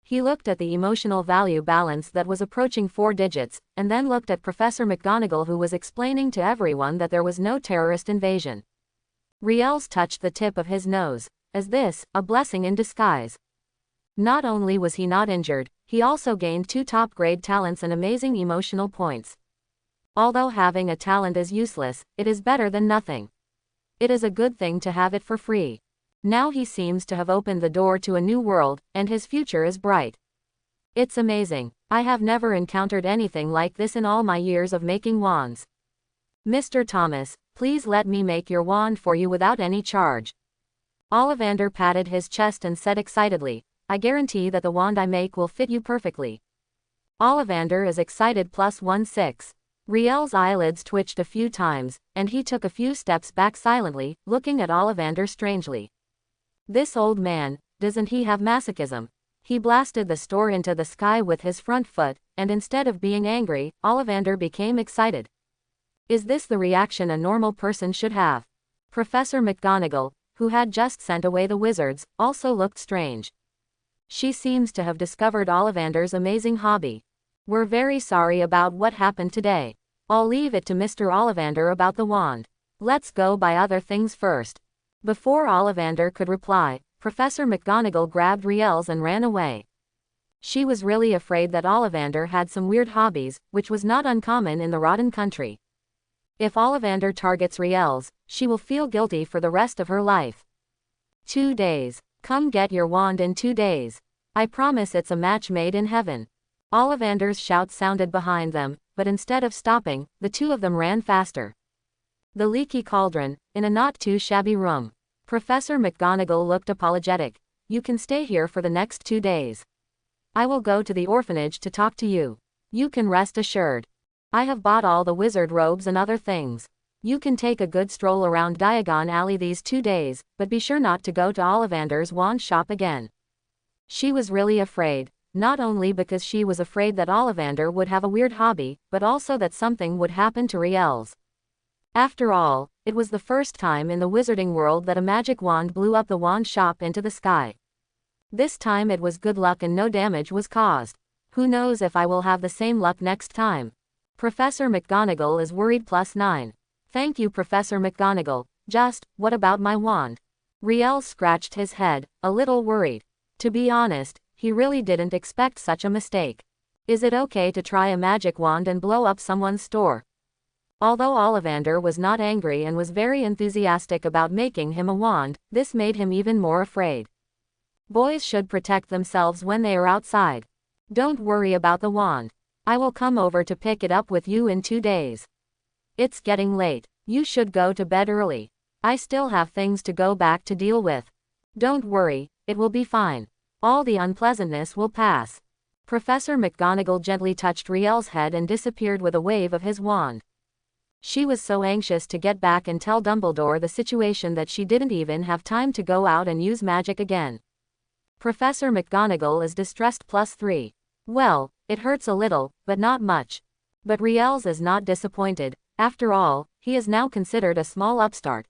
A: He looked at the emotional value balance that was approaching 4 digits, and then looked at Professor McGonagall, who was explaining to everyone that there was no terrorist invasion. Riels touched the tip of his nose. Is this a blessing in disguise? Not only was he not injured, he also gained 2 top-grade talents and amazing emotional points. Although having a talent is useless, it is better than nothing. It is a good thing to have it for free. Now he seems to have opened the door to a new world, and his future is bright. It's amazing. I have never encountered anything like this in all my years of making wands. Mr. Thomas, please let me make your wand for you without any charge. Ollivander patted his chest and said excitedly, I guarantee that the wand I make will fit you perfectly. Ollivander is excited +16. Riel's eyelids twitched a few times, and he took a few steps back silently, looking at Ollivander strangely. This old man, doesn't he have masochism? He blasted the store into the sky with his front foot, and instead of being angry, Ollivander became excited. Is this the reaction a normal person should have? Professor McGonagall, who had just sent away the wizards, also looked strange. She seems to have discovered Ollivander's amazing hobby. We're very sorry about what happened today. I'll leave it to Mr. Ollivander about the wand. Let's go buy other things first. Before Ollivander could reply, Professor McGonagall grabbed Riel's and ran away. She was really afraid that Ollivander had some weird hobbies, which was not uncommon in the Rotten Country. If Ollivander targets Riel's, she will feel guilty for the rest of her life. 2 days. Come get your wand in 2 days. I promise it's a match made in heaven. Ollivander's shout sounded behind them, but instead of stopping, the two of them ran faster. The Leaky Cauldron, in a not too shabby room. Professor McGonagall looked apologetic. You can stay here for the next 2 days. I will go to the orphanage to talk to you. You can rest assured. I have bought all the wizard robes and other things. You can take a good stroll around Diagon Alley these 2 days, but be sure not to go to Ollivander's wand shop again. She was really afraid, not only because she was afraid that Ollivander would have a weird hobby, but also that something would happen to Riel's. After all, it was the first time in the wizarding world that a magic wand blew up the wand shop into the sky. This time it was good luck and no damage was caused. Who knows if I will have the same luck next time. Professor McGonagall is worried +9. Thank you, Professor McGonagall. Just, what about my wand? Riel scratched his head, a little worried. To be honest, he really didn't expect such a mistake. Is it okay to try a magic wand and blow up someone's store? Although Ollivander was not angry and was very enthusiastic about making him a wand, this made him even more afraid. Boys should protect themselves when they are outside. Don't worry about the wand. I will come over to pick it up with you in 2 days. It's getting late. You should go to bed early. I still have things to go back to deal with. Don't worry, it will be fine. All the unpleasantness will pass. Professor McGonagall gently touched Riel's head and disappeared with a wave of his wand. She was so anxious to get back and tell Dumbledore the situation that she didn't even have time to go out and use magic again. Professor McGonagall is distressed +3. Well, it hurts a little, but not much. But Riel's is not disappointed. After all, he is now considered a small upstart.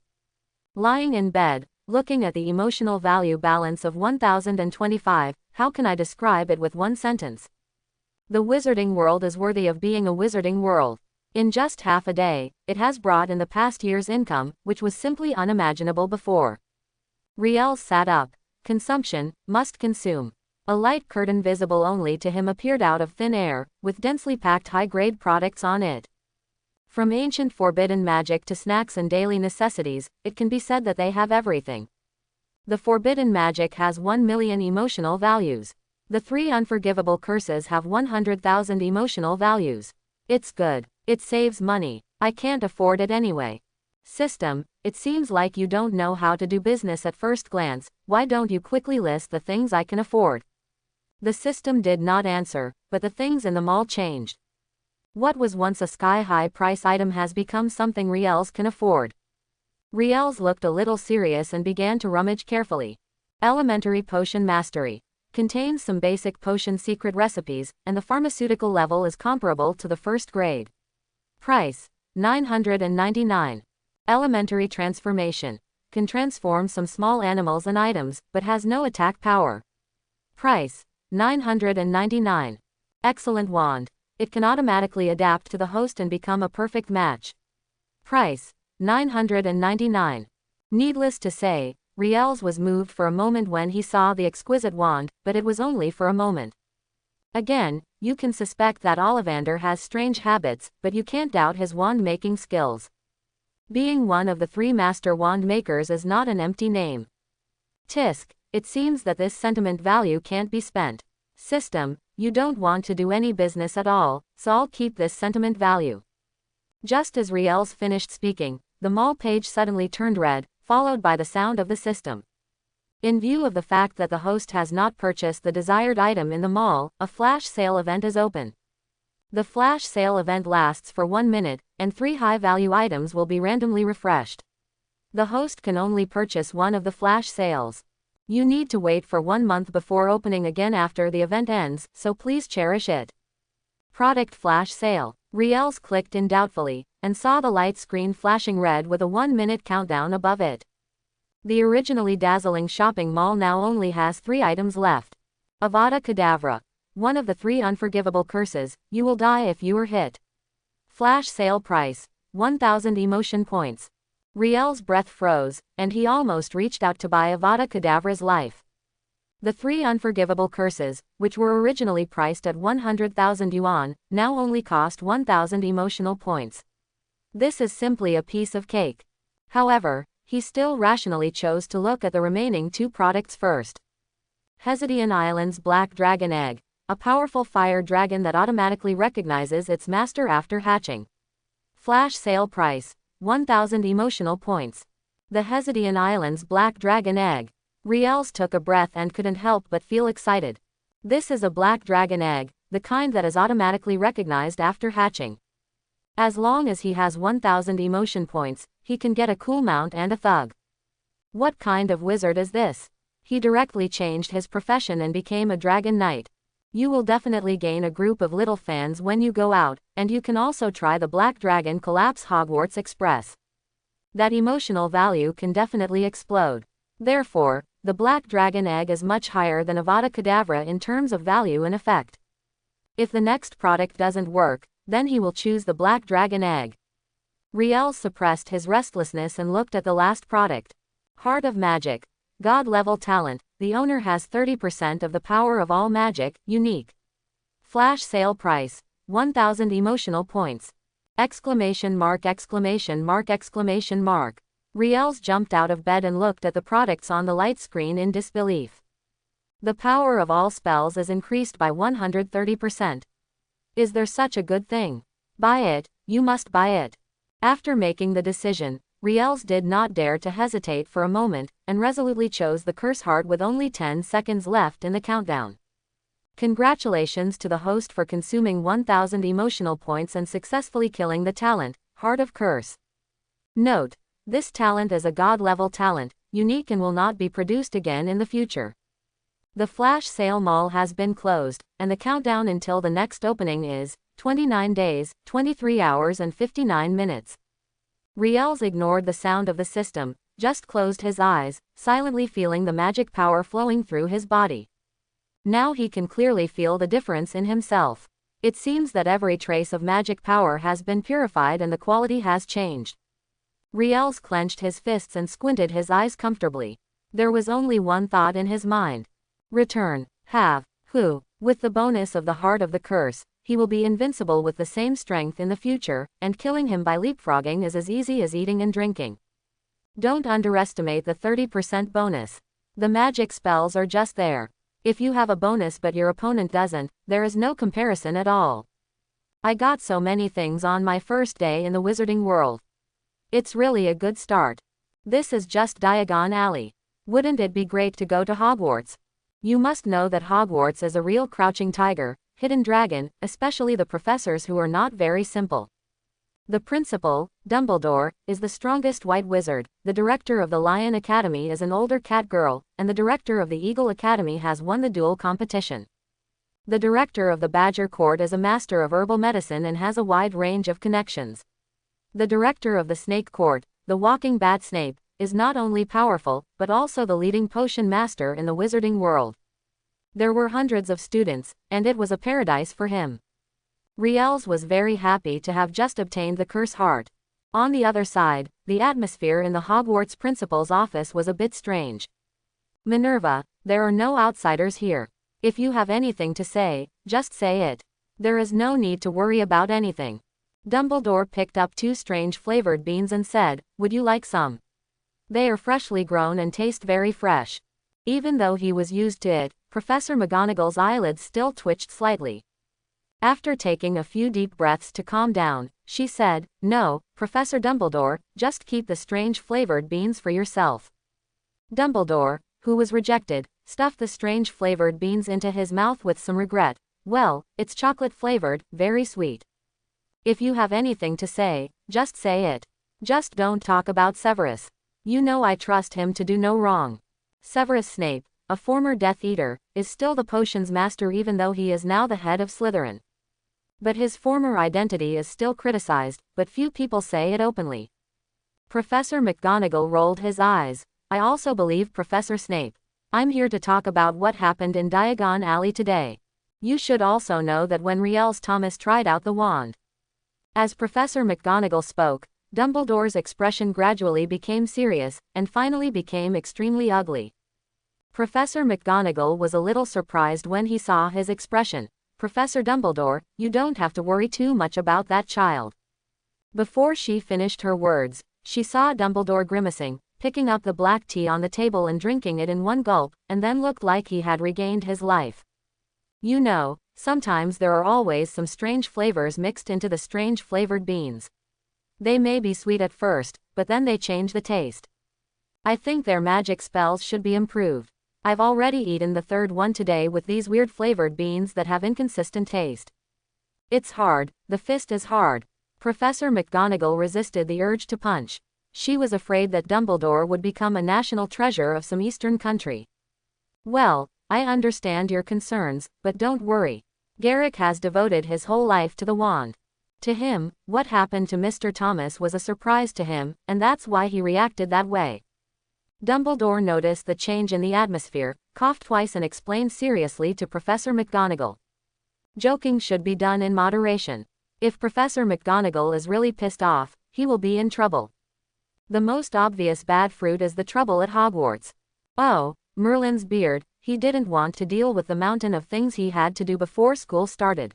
A: Lying in bed, looking at the emotional value balance of 1025, how can I describe it with one sentence? The wizarding world is worthy of being a wizarding world. In just half a day, it has brought in the past year's income, which was simply unimaginable before. Riel sat up. Consumption, must consume. A light curtain visible only to him appeared out of thin air, with densely packed high-grade products on it. From ancient forbidden magic to snacks and daily necessities, it can be said that they have everything. The forbidden magic has 1 million emotional values. The 3 unforgivable curses have 100,000 emotional values. It's good. It saves money. I can't afford it anyway. System, it seems like you don't know how to do business at first glance. Why don't you quickly list the things I can afford? The system did not answer, but the things in the mall changed. What was once a sky-high price item has become something Riel's can afford. Riel's looked a little serious and began to rummage carefully. Elementary Potion Mastery. Contains some basic potion secret recipes, and the pharmaceutical level is comparable to the first grade. Price, $999. Elementary Transformation. Can transform some small animals and items, but has no attack power. Price, $999. Excellent Wand. It can automatically adapt to the host and become a perfect match. Price, $999. Needless to say, Riel's was moved for a moment when he saw the exquisite wand, but it was only for a moment. Again, you can suspect that Ollivander has strange habits, but you can't doubt his wand-making skills. Being one of the 3 master wand makers is not an empty name. Tisk, it seems that this sentiment value can't be spent. System, you don't want to do any business at all, so I'll keep this sentiment value. Just as Riel's finished speaking, the mall page suddenly turned red, followed by the sound of the system. In view of the fact that the host has not purchased the desired item in the mall, a flash sale event is open. The flash sale event lasts for 1 minute, and 3 high-value items will be randomly refreshed. The host can only purchase one of the flash sales. You need to wait for 1 month before opening again after the event ends, so please cherish it. Product flash sale. Riel's clicked in doubtfully, and saw the light screen flashing red with a 1-minute countdown above it. The originally dazzling shopping mall now only has 3 items left. Avada Kedavra. One of the 3 unforgivable curses, you will die if you are hit. Flash sale price, 1,000 emotion points. Riel's breath froze, and he almost reached out to buy Avada Kedavra's life. The 3 unforgivable curses, which were originally priced at 100,000 yuan, now only cost 1,000 emotional points. This is simply a piece of cake. However, he still rationally chose to look at the remaining 2 products first. Hesidian Island's Black Dragon Egg, a powerful fire dragon that automatically recognizes its master after hatching. Flash sale price, 1,000 emotional points. The Hesidian Island's Black Dragon Egg. Riels took a breath and couldn't help but feel excited. This is a black dragon egg, the kind that is automatically recognized after hatching. As long as he has 1,000 emotion points, he can get a cool mount and a thug. What kind of wizard is this? He directly changed his profession and became a dragon knight. You will definitely gain a group of little fans when you go out, and you can also try the Black Dragon Collapse Hogwarts Express. That emotional value can definitely explode. Therefore, the Black Dragon Egg is much higher than Avada Kedavra in terms of value and effect. If the next product doesn't work, then he will choose the Black Dragon Egg. Riel suppressed his restlessness and looked at the last product. Heart of Magic. God-level talent, the owner has 30% of the power of all magic, unique. Flash sale price, 1,000 emotional points. Exclamation mark exclamation mark exclamation mark. Riels jumped out of bed and looked at the products on the light screen in disbelief. The power of all spells is increased by 130%. Is there such a good thing? Buy it, you must buy it. After making the decision, Riels did not dare to hesitate for a moment, and resolutely chose the curse heart with only 10 seconds left in the countdown. Congratulations to the host for consuming 1,000 emotional points and successfully killing the talent, Heart of Curse. Note: this talent is a god-level talent, unique and will not be produced again in the future. The flash sale mall has been closed, and the countdown until the next opening is 29 days, 23 hours and 59 minutes. Riels ignored the sound of the system, just closed his eyes, silently feeling the magic power flowing through his body. Now he can clearly feel the difference in himself. It seems that every trace of magic power has been purified and the quality has changed. Riels clenched his fists and squinted his eyes comfortably. There was only one thought in his mind. Return, who, with the bonus of the Heart of the Curse, he will be invincible with the same strength in the future, and killing him by leapfrogging is as easy as eating and drinking. Don't underestimate the 30% bonus. The magic spells are just there. If you have a bonus but your opponent doesn't, there is no comparison at all. I got so many things on my first day in the wizarding world. It's really a good start. This is just Diagon Alley. Wouldn't it be great to go to Hogwarts? You must know that Hogwarts is a real crouching tiger, hidden dragon, especially the professors who are not very simple. The principal, Dumbledore, is the strongest white wizard, the director of the Lion Academy is an older cat girl, and the director of the Eagle Academy has won the duel competition. The director of the Badger Court is a master of herbal medicine and has a wide range of connections. The director of the Snake Court, the Walking Bat Snape, is not only powerful, but also the leading potion master in the wizarding world. There were hundreds of students, and it was a paradise for him. Riels was very happy to have just obtained the curse heart. On the other side, the atmosphere in the Hogwarts principal's office was a bit strange. Minerva, there are no outsiders here. If you have anything to say, just say it. There is no need to worry about anything. Dumbledore picked up 2 strange flavored beans and said, "Would you like some? They are freshly grown and taste very fresh." Even though he was used to it, Professor McGonagall's eyelids still twitched slightly. After taking a few deep breaths to calm down, she said, "No, Professor Dumbledore, just keep the strange flavored beans for yourself." Dumbledore, who was rejected, stuffed the strange flavored beans into his mouth with some regret. "Well, it's chocolate flavored, very sweet. If you have anything to say, just say it. Just don't talk about Severus. You know I trust him to do no wrong." Severus Snape, a former Death Eater, is still the potions master even though he is now the head of Slytherin. But his former identity is still criticized, but few people say it openly. Professor McGonagall rolled his eyes. I also believe Professor Snape. I'm here to talk about what happened in Diagon Alley today. You should also know that when Rebellious Thomas tried out the wand. As Professor McGonagall spoke, Dumbledore's expression gradually became serious, and finally became extremely ugly. Professor McGonagall was a little surprised when he saw his expression. Professor Dumbledore, you don't have to worry too much about that child. Before she finished her words, she saw Dumbledore grimacing, picking up the black tea on the table and drinking it in one gulp, and then looked like he had regained his life. You know, sometimes there are always some strange flavors mixed into the strange flavored beans. They may be sweet at first, but then they change the taste. I think their magic spells should be improved. I've already eaten the third one today with these weird flavored beans that have inconsistent taste. It's hard, the fist is hard. Professor McGonagall resisted the urge to punch. She was afraid that Dumbledore would become a national treasure of some eastern country. Well, I understand your concerns, but don't worry. Garrick has devoted his whole life to the wand. To him, what happened to Mr. Thomas was a surprise to him, and that's why he reacted that way. Dumbledore noticed the change in the atmosphere, coughed twice and explained seriously to Professor McGonagall. Joking should be done in moderation. If Professor McGonagall is really pissed off, he will be in trouble. The most obvious bad fruit is the trouble at Hogwarts. Oh, Merlin's beard, he didn't want to deal with the mountain of things he had to do before school started.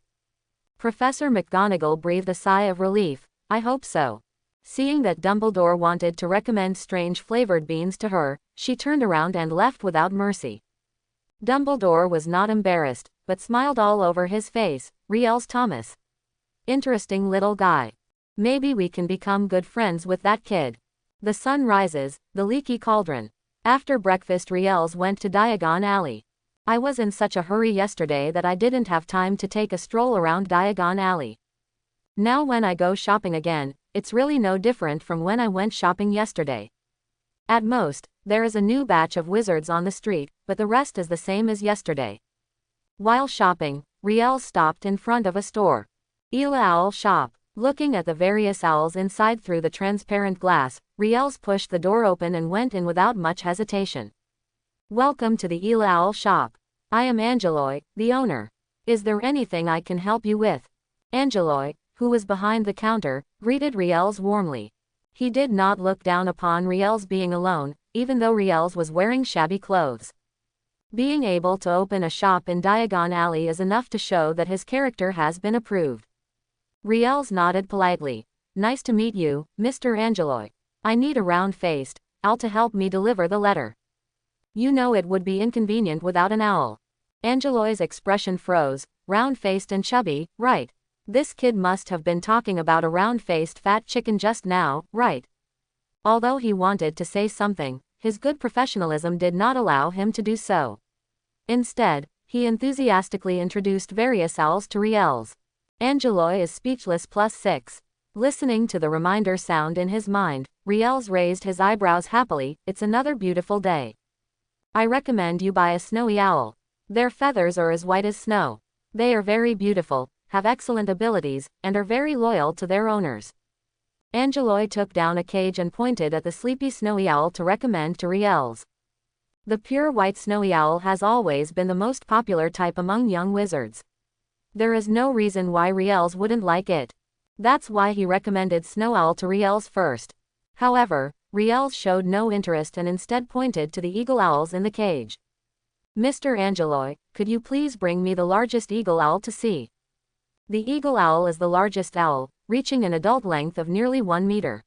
A: Professor McGonagall breathed a sigh of relief. I hope so. Seeing that Dumbledore wanted to recommend strange flavored beans to her, she turned around and left without mercy. Dumbledore was not embarrassed, but smiled all over his face. Rebellious Thomas. Interesting little guy. Maybe we can become good friends with that kid. The sun rises, the leaky cauldron. After breakfast Rebellious went to Diagon Alley. I was in such a hurry yesterday that I didn't have time to take a stroll around Diagon Alley. Now when I go shopping again, it's really no different from when I went shopping yesterday. At most, there is a new batch of wizards on the street, but the rest is the same as yesterday. While shopping, Rebellious stopped in front of a store. Ela Owl Shop. Looking at the various owls inside through the transparent glass, Rebellious pushed the door open and went in without much hesitation. Welcome to the Ela Owl Shop. I am Angeloy, the owner. Is there anything I can help you with? Angeloy, who was behind the counter, greeted Rebellious warmly. He did not look down upon Rebellious being alone, even though Rebellious was wearing shabby clothes. Being able to open a shop in Diagon Alley is enough to show that his character has been approved. Rebellious nodded politely. Nice to meet you, Mr. Angeloy. I need a round-faced owl to help me deliver the letter. You know it would be inconvenient without an owl. Angeloy's expression froze. Round-faced and chubby, right? This kid must have been talking about a round-faced fat chicken just now, right? Although he wanted to say something, his good professionalism did not allow him to do so. Instead, he enthusiastically introduced various owls to Rebellious. Angeloy is speechless +6. Listening to the reminder sound in his mind, Rebellious raised his eyebrows happily. It's another beautiful day. I recommend you buy a snowy owl. Their feathers are as white as snow. They are very beautiful, have excellent abilities, and are very loyal to their owners. Angeloy took down a cage and pointed at the sleepy snowy owl to recommend to Rebellious. The pure white snowy owl has always been the most popular type among young wizards. There is no reason why Rebellious wouldn't like it. That's why he recommended Snow Owl to Rebellious first. However, Rebellious showed no interest and instead pointed to the eagle owls in the cage. Mr. Angeloy, could you please bring me the largest eagle owl to see? The eagle owl is the largest owl, reaching an adult length of nearly 1 meter.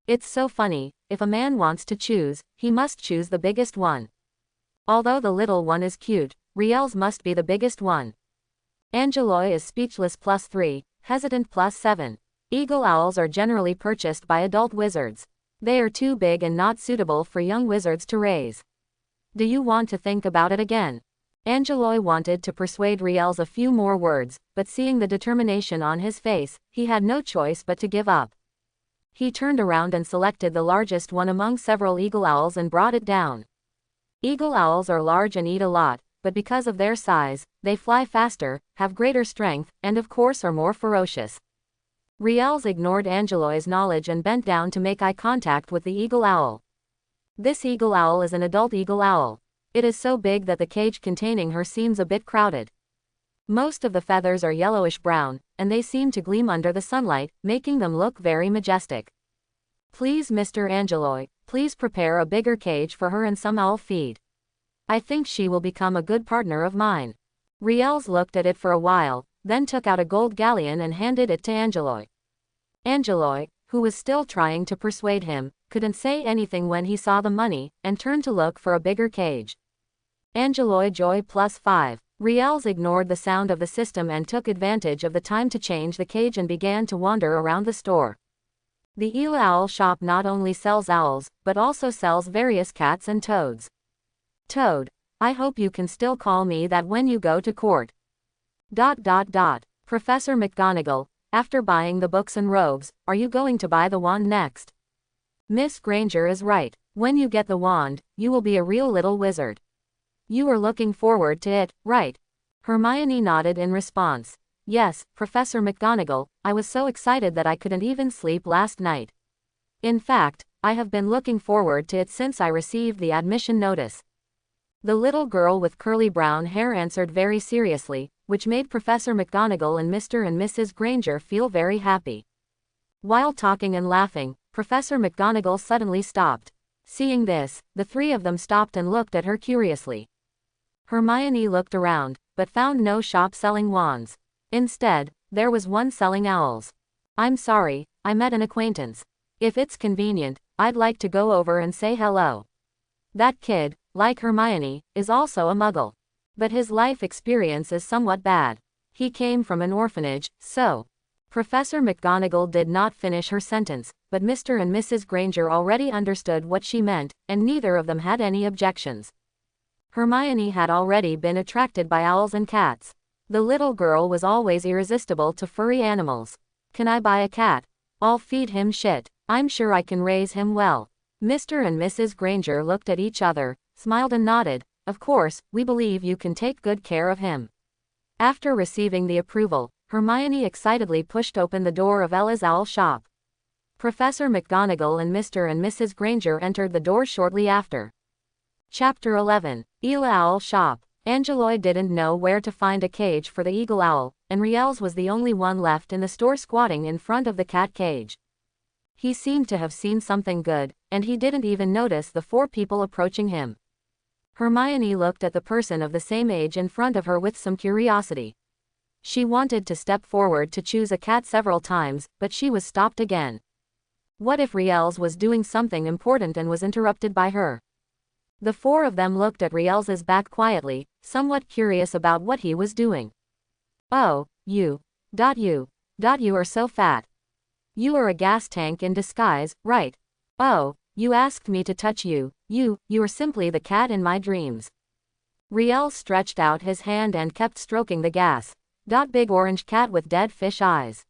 A: It's so funny, if a man wants to choose, he must choose the biggest one. Although the little one is cute, Rebellious must be the biggest one. Angeloy is speechless +3, hesitant +7. Eagle owls are generally purchased by adult wizards. They are too big and not suitable for young wizards to raise. Do you want to think about it again? Angeloy wanted to persuade Rebellious a few more words, but seeing the determination on his face, he had no choice but to give up. He turned around and selected the largest one among several eagle owls and brought it down. Eagle owls are large and eat a lot, but because of their size, they fly faster, have greater strength, and of course are more ferocious. Rebellious ignored Angeloy's knowledge and bent down to make eye contact with the eagle owl. This eagle owl is an adult eagle owl. It is so big that the cage containing her seems a bit crowded. Most of the feathers are yellowish-brown, and they seem to gleam under the sunlight, making them look very majestic. Please, Mr. Angeloy, please prepare a bigger cage for her and some owl feed. I think she will become a good partner of mine. Riels looked at it for a while, then took out a gold galleon and handed it to Angeloy. Angeloy, who was still trying to persuade him, couldn't say anything when he saw the money, and turned to look for a bigger cage. Angeloy joy +5. Riels ignored the sound of the system and took advantage of the time to change the cage and began to wander around the store. The Eel Owl shop not only sells owls, but also sells various cats and toads. Toad, I hope you can still call me that when you go to court. Professor McGonagall, after buying the books and robes, are you going to buy the wand next? Miss Granger is right. When you get the wand, you will be a real little wizard. You are looking forward to it, right? Hermione nodded in response. Yes, Professor McGonagall, I was so excited that I couldn't even sleep last night. In fact, I have been looking forward to it since I received the admission notice. The little girl with curly brown hair answered very seriously, which made Professor McGonagall and Mr. and Mrs. Granger feel very happy. While talking and laughing, Professor McGonagall suddenly stopped. Seeing this, the three of them stopped and looked at her curiously. Hermione looked around, but found no shop selling wands. Instead, there was one selling owls. I'm sorry, I met an acquaintance. If it's convenient, I'd like to go over and say hello. That kid, like Hermione, is also a muggle. But his life experience is somewhat bad. He came from an orphanage, so. Professor McGonagall did not finish her sentence, but Mr. and Mrs. Granger already understood what she meant, and neither of them had any objections. Hermione had already been attracted by owls and cats. The little girl was always irresistible to furry animals. Can I buy a cat? I'll feed him shit. I'm sure I can raise him well. Mr. and Mrs. Granger looked at each other, smiled and nodded. Of course, we believe you can take good care of him. After receiving the approval, Hermione excitedly pushed open the door of Ella's owl shop. Professor McGonagall and Mr. and Mrs. Granger entered the door shortly after. Chapter 11. Eel Owl Shop. Angeloy didn't know where to find a cage for the eagle owl, and Riels was the only one left in the store squatting in front of the cat cage. He seemed to have seen something good, and he didn't even notice the four people approaching him. Hermione looked at the person of the same age in front of her with some curiosity. She wanted to step forward to choose a cat several times, but she was stopped again. What if Riels was doing something important and was interrupted by her? The four of them looked at Riels's back quietly, somewhat curious about what he was doing. Oh, you are so fat. You are a gas tank in disguise, right? Oh, you asked me to touch you, you are simply the cat in my dreams. Riels stretched out his hand and kept stroking the gas. Big orange cat with dead fish eyes.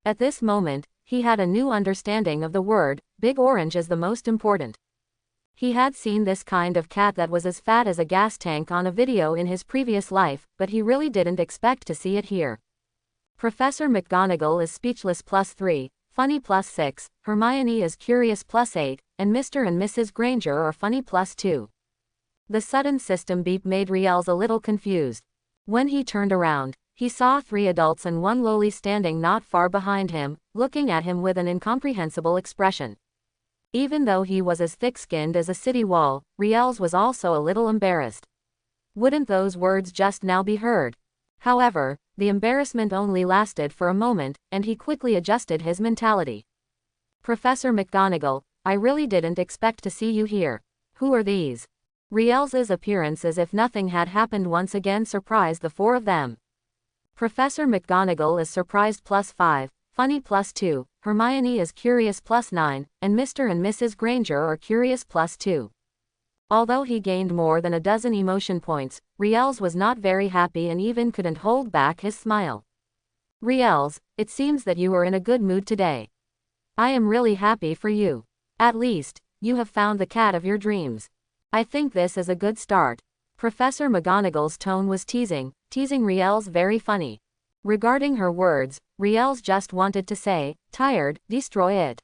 A: At this moment, he had a new understanding of the word, big orange is the most important. He had seen this kind of cat that was as fat as a gas tank on a video in his previous life, but he really didn't expect to see it here. Professor McGonagall is speechless +3, funny +6, Hermione is curious +8, and Mr. and Mrs. Granger are funny +2. The sudden system beep made Riels a little confused. When he turned around, he saw 3 adults and 1 loli standing not far behind him, looking at him with an incomprehensible expression. Even though he was as thick-skinned as a city wall, Riels was also a little embarrassed. Wouldn't those words just now be heard? However, the embarrassment only lasted for a moment, and he quickly adjusted his mentality. Professor McGonagall, I really didn't expect to see you here. Who are these? Riels's appearance as if nothing had happened once again surprised the 4 of them. Professor McGonagall is surprised +5, funny +2, Hermione is curious +9, and Mr. and Mrs. Granger are curious +2. Although he gained more than a dozen emotion points, Riels was not very happy and even couldn't hold back his smile. Riels, it seems that you are in a good mood today. I am really happy for you. At least, you have found the cat of your dreams. I think this is a good start. Professor McGonagall's tone was teasing Riels very funny. Regarding her words, Riels just wanted to say, tired, destroy it.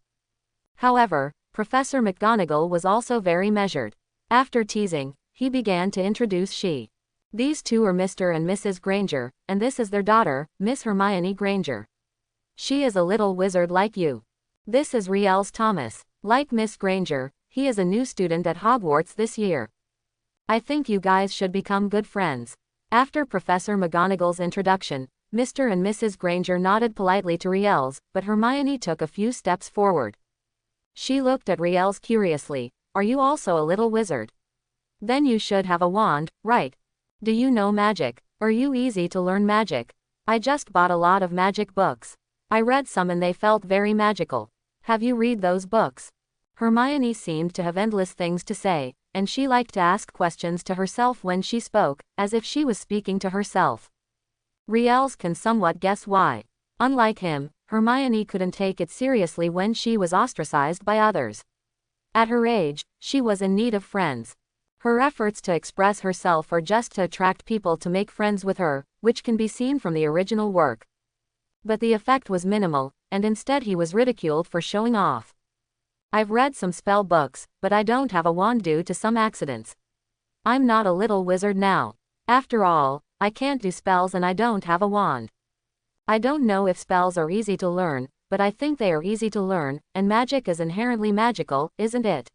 A: However, Professor McGonagall was also very measured. After teasing, he began to introduce she. These two are Mr. and Mrs. Granger, and this is their daughter, Miss Hermione Granger. She is a little wizard like you. This is Riels Thomas. Like Miss Granger, he is a new student at Hogwarts this year. I think you guys should become good friends. After Professor McGonagall's introduction, Mr. and Mrs. Granger nodded politely to Riels, but Hermione took a few steps forward. She looked at Riels curiously. Are you also a little wizard? Then you should have a wand, right? Do you know magic? Are you easy to learn magic? I just bought a lot of magic books. I read some and they felt very magical. Have you read those books? Hermione seemed to have endless things to say, and she liked to ask questions to herself when she spoke, as if she was speaking to herself. Riels can somewhat guess why. Unlike him, Hermione couldn't take it seriously when she was ostracized by others. At her age, she was in need of friends. Her efforts to express herself are just to attract people to make friends with her, which can be seen from the original work. But the effect was minimal, and instead he was ridiculed for showing off. I've read some spell books, but I don't have a wand due to some accidents. I'm not a little wizard now. After all, I can't do spells and I don't have a wand. I don't know if spells are easy to learn, but I think they are easy to learn, and magic is inherently magical, isn't it?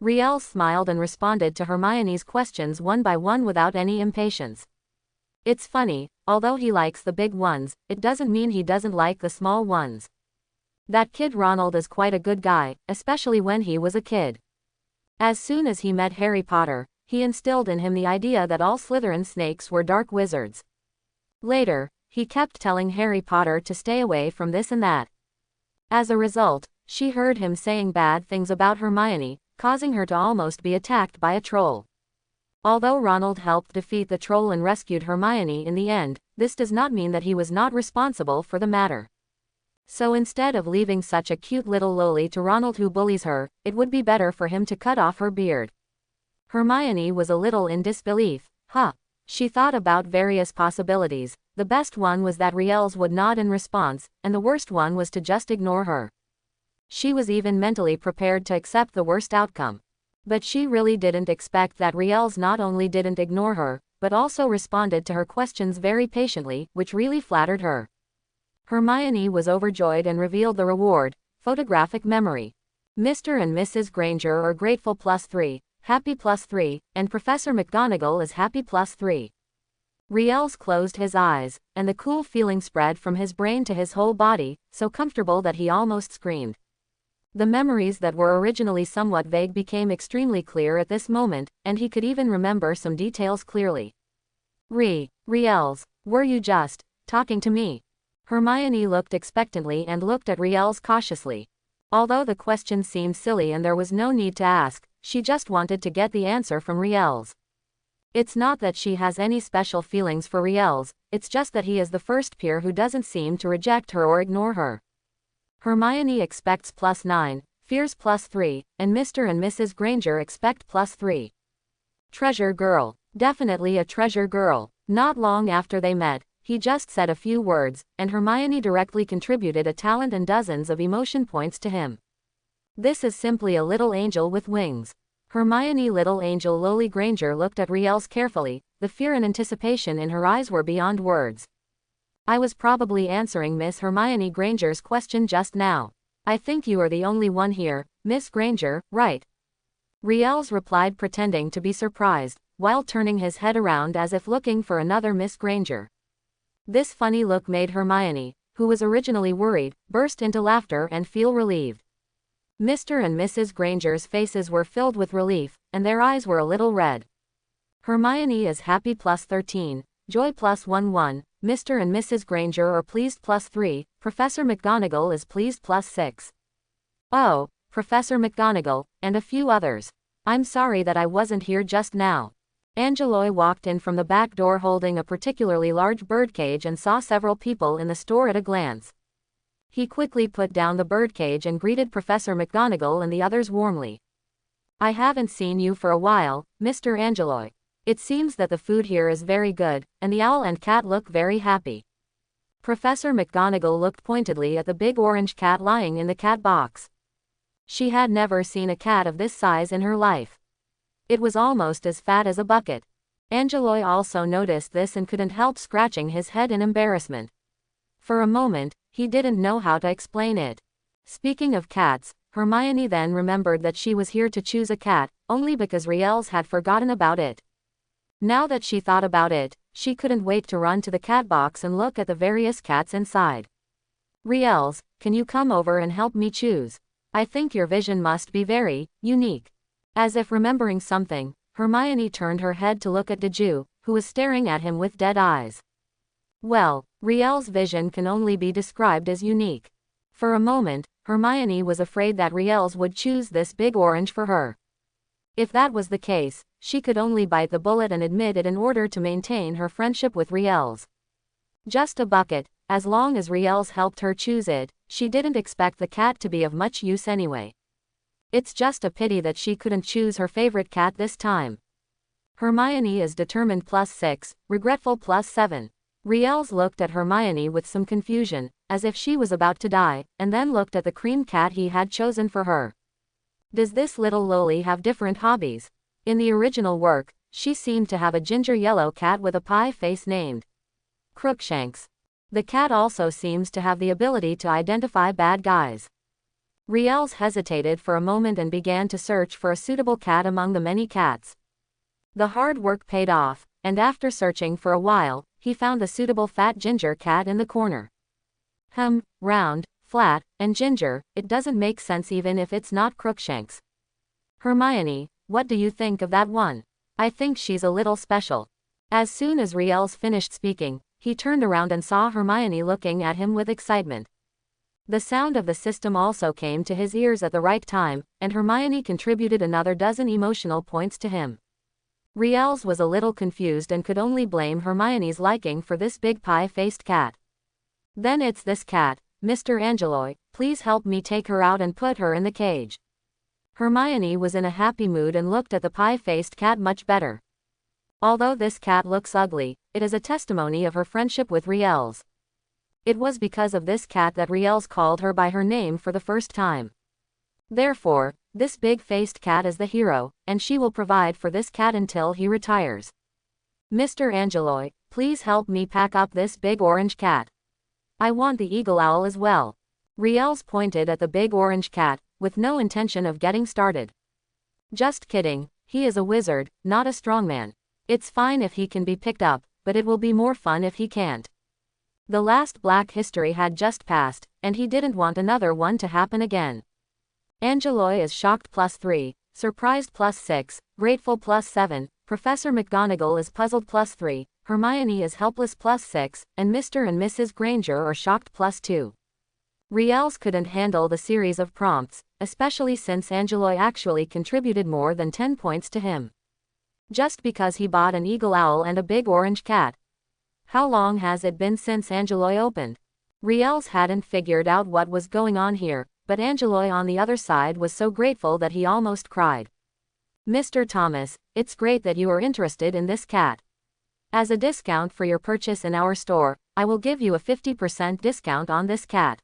A: Riels smiled and responded to Hermione's questions one by one without any impatience. It's funny, although he likes the big ones, it doesn't mean he doesn't like the small ones. That kid Ronald is quite a good guy, especially when he was a kid. As soon as he met Harry Potter, he instilled in him the idea that all Slytherin snakes were dark wizards. Later, he kept telling Harry Potter to stay away from this and that. As a result, she heard him saying bad things about Hermione, causing her to almost be attacked by a troll. Although Ronald helped defeat the troll and rescued Hermione in the end, this does not mean that he was not responsible for the matter. So instead of leaving such a cute little loli to Ronald who bullies her, it would be better for him to cut off her beard. Hermione was a little in disbelief. She thought about various possibilities. The best one was that Riels would nod in response, and the worst one was to just ignore her. She was even mentally prepared to accept the worst outcome. But she really didn't expect that Riels not only didn't ignore her, but also responded to her questions very patiently, which really flattered her. Hermione was overjoyed and revealed the reward, photographic memory. Mr. and Mrs. Granger are grateful +3, happy +3, and Professor McGonagall is happy +3. Riels closed his eyes, and the cool feeling spread from his brain to his whole body, so comfortable that he almost screamed. The memories that were originally somewhat vague became extremely clear at this moment, and he could even remember some details clearly. Riels, were you just talking to me? Hermione looked expectantly and looked at Riels cautiously. Although the question seemed silly and there was no need to ask, she just wanted to get the answer from Riels. It's not that she has any special feelings for Riels, it's just that he is the first peer who doesn't seem to reject her or ignore her. Hermione expects +9, fears +3, and Mr. and Mrs. Granger expect +3. Treasure girl. Definitely a treasure girl. Not long after they met, he just said a few words, and Hermione directly contributed a talent and dozens of emotion points to him. This is simply a little angel with wings. Hermione little angel Lily Granger looked at Riels carefully, the fear and anticipation in her eyes were beyond words. I was probably answering Miss Hermione Granger's question just now. I think you are the only one here, Miss Granger, right? Riels replied pretending to be surprised, while turning his head around as if looking for another Miss Granger. This funny look made Hermione, who was originally worried, burst into laughter and feel relieved. Mr. and Mrs. Granger's faces were filled with relief, and their eyes were a little red. Hermione is happy +13, joy +11, Mr. and Mrs. Granger are pleased +3, Professor McGonagall is pleased +6. Oh, Professor McGonagall, and a few others. I'm sorry that I wasn't here just now. Angeloy walked in from the back door holding a particularly large birdcage and saw several people in the store at a glance. He quickly put down the birdcage and greeted Professor McGonagall and the others warmly. I haven't seen you for a while, Mr. Angeloy. It seems that the food here is very good, and the owl and cat look very happy. Professor McGonagall looked pointedly at the big orange cat lying in the cat box. She had never seen a cat of this size in her life. It was almost as fat as a bucket. Angeloy also noticed this and couldn't help scratching his head in embarrassment. For a moment, he didn't know how to explain it. Speaking of cats, Hermione then remembered that she was here to choose a cat, only because Riels had forgotten about it. Now that she thought about it, she couldn't wait to run to the cat box and look at the various cats inside. Riels, can you come over and help me choose? I think your vision must be very unique. As if remembering something, Hermione turned her head to look at Diju, who was staring at him with dead eyes. Well, Riel's vision can only be described as unique. For a moment, Hermione was afraid that Riels would choose this big orange for her. If that was the case, she could only bite the bullet and admit it in order to maintain her friendship with Riels. Just a bucket, as long as Riels helped her choose it, she didn't expect the cat to be of much use anyway. It's just a pity that she couldn't choose her favorite cat this time. Hermione is determined +6, regretful +7. Riels looked at Hermione with some confusion, as if she was about to die, and then looked at the cream cat he had chosen for her. Does this little loli have different hobbies? In the original work, she seemed to have a ginger yellow cat with a pie face named Crookshanks. The cat also seems to have the ability to identify bad guys. Riels hesitated for a moment and began to search for a suitable cat among the many cats. The hard work paid off, and after searching for a while, he found the suitable fat ginger cat in the corner. Round, flat, and ginger, it doesn't make sense even if it's not Crookshanks. Hermione, what do you think of that one? I think she's a little special. As soon as Riels finished speaking, he turned around and saw Hermione looking at him with excitement. The sound of the system also came to his ears at the right time, and Hermione contributed another dozen emotional points to him. Riels was a little confused and could only blame Hermione's liking for this big pie-faced cat. Then it's this cat, Mr. Angeloy, please help me take her out and put her in the cage. Hermione was in a happy mood and looked at the pie-faced cat much better. Although this cat looks ugly, it is a testimony of her friendship with Riels. It was because of this cat that Riels called her by her name for the first time. Therefore, this big-faced cat is the hero, and she will provide for this cat until he retires. Mr. Angeloy, please help me pack up this big orange cat. I want the eagle owl as well. Riels pointed at the big orange cat, with no intention of getting started. Just kidding, he is a wizard, not a strongman. It's fine if he can be picked up, but it will be more fun if he can't. The last Black History had just passed, and he didn't want another one to happen again. Angeloy is shocked +3, surprised +6, grateful +7, Professor McGonagall is puzzled +3, Hermione is helpless +6, and Mr. and Mrs. Granger are shocked +2. Riels couldn't handle the series of prompts, especially since Angeloy actually contributed more than 10 points to him. Just because he bought an eagle owl and a big orange cat. How long has it been since Angeloy opened? Riels hadn't figured out what was going on here, but Angeloy on the other side was so grateful that he almost cried. Mr. Thomas, it's great that you are interested in this cat. As a discount for your purchase in our store, I will give you a 50% discount on this cat.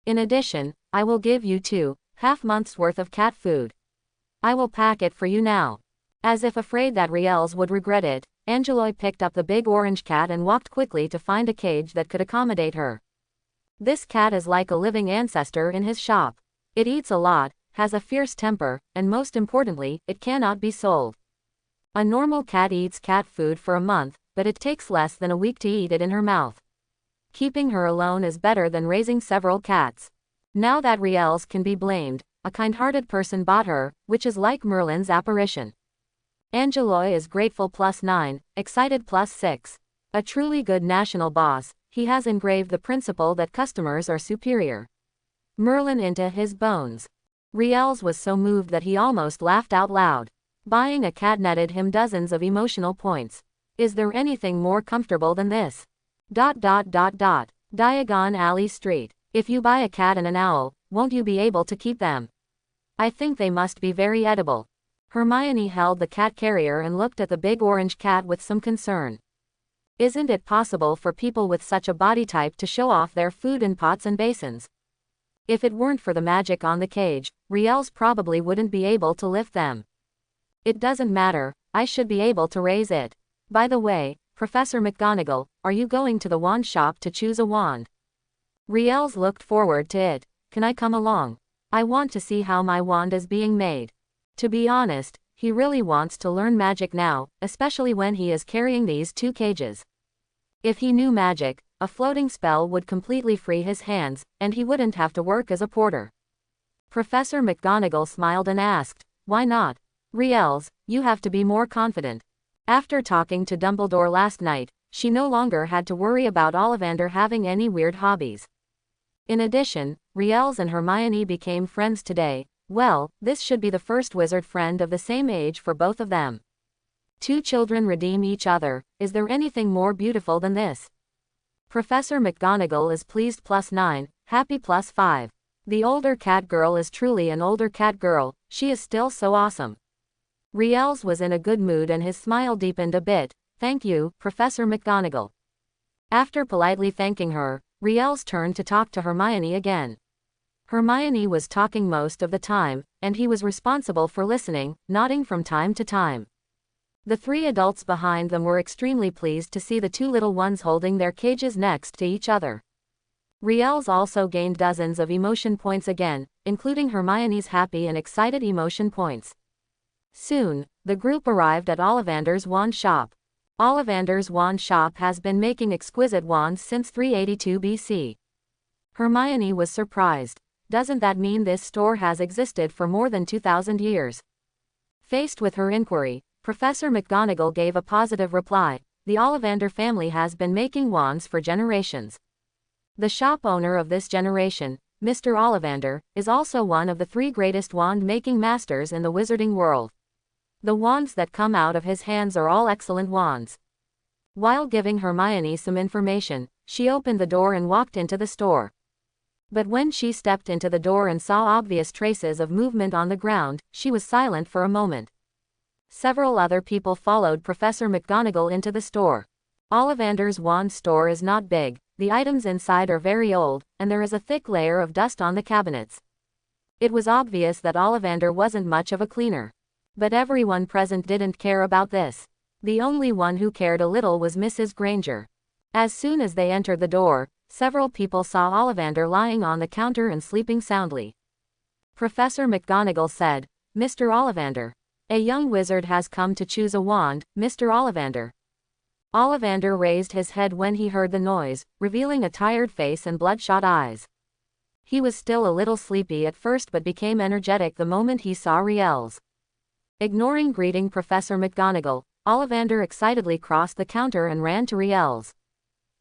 A: In addition, I will give you 2.5 months worth of cat food. I will pack it for you now. As if afraid that Riels would regret it, Angeloy picked up the big orange cat and walked quickly to find a cage that could accommodate her. This cat is like a living ancestor in his shop. It eats a lot, has a fierce temper, and most importantly, it cannot be sold. A normal cat eats cat food for a month, but it takes less than a week to eat it in her mouth. Keeping her alone is better than raising several cats. Now that Riels can be blamed, a kind-hearted person bought her, which is like Merlin's apparition. Angeloy is grateful +9, excited +6. A truly good national boss, he has engraved the principle that customers are superior. Merlin into his bones. Riels was so moved that he almost laughed out loud. Buying a cat netted him dozens of emotional points. Is there anything more comfortable than this? Diagon Alley Street. If you buy a cat and an owl, won't you be able to keep them? I think they must be very edible. Hermione held the cat carrier and looked at the big orange cat with some concern. Isn't it possible for people with such a body type to show off their food in pots and basins? If it weren't for the magic on the cage, Riel's probably wouldn't be able to lift them. It doesn't matter, I should be able to raise it. By the way, Professor McGonagall, are you going to the wand shop to choose a wand? Riel's looked forward to it. Can I come along? I want to see how my wand is being made. To be honest, he really wants to learn magic now, especially when he is carrying these two cages. If he knew magic, a floating spell would completely free his hands, and he wouldn't have to work as a porter. Professor McGonagall smiled and asked, why not? Riels, you have to be more confident. After talking to Dumbledore last night, she no longer had to worry about Ollivander having any weird hobbies. In addition, Riels and Hermione became friends today. Well, this should be the first wizard friend of the same age for both of them. Two children redeem each other. Is there anything more beautiful than this? Professor McGonagall is pleased +9, happy +5. The older cat girl is truly an older cat girl, she is still so awesome. Riels was in a good mood and his smile deepened a bit. Thank you, Professor McGonagall. After politely thanking her, Riels turned to talk to Hermione again. Hermione was talking most of the time, and he was responsible for listening, nodding from time to time. The three adults behind them were extremely pleased to see the two little ones holding their cages next to each other. Riels also gained dozens of emotion points again, including Hermione's happy and excited emotion points. Soon, the group arrived at Ollivander's wand shop. Ollivander's wand shop has been making exquisite wands since 382 BC. Hermione was surprised. Doesn't that mean this store has existed for more than 2,000 years? Faced with her inquiry, Professor McGonagall gave a positive reply. The Ollivander family has been making wands for generations. The shop owner of this generation, Mr. Ollivander, is also one of the three greatest wand-making masters in the wizarding world. The wands that come out of his hands are all excellent wands. While giving Hermione some information, she opened the door and walked into the store. But when she stepped into the door and saw obvious traces of movement on the ground, she was silent for a moment. Several other people followed Professor McGonagall into the store. Ollivander's wand store is not big, the items inside are very old, and there is a thick layer of dust on the cabinets. It was obvious that Ollivander wasn't much of a cleaner. But everyone present didn't care about this. The only one who cared a little was Mrs. Granger. As soon as they entered the door, several people saw Ollivander lying on the counter and sleeping soundly. Professor McGonagall said, Mr. Ollivander. A young wizard has come to choose a wand, Mr. Ollivander. Ollivander raised his head when he heard the noise, revealing a tired face and bloodshot eyes. He was still a little sleepy at first but became energetic the moment he saw Riels. Ignoring greeting Professor McGonagall, Ollivander excitedly crossed the counter and ran to Riels.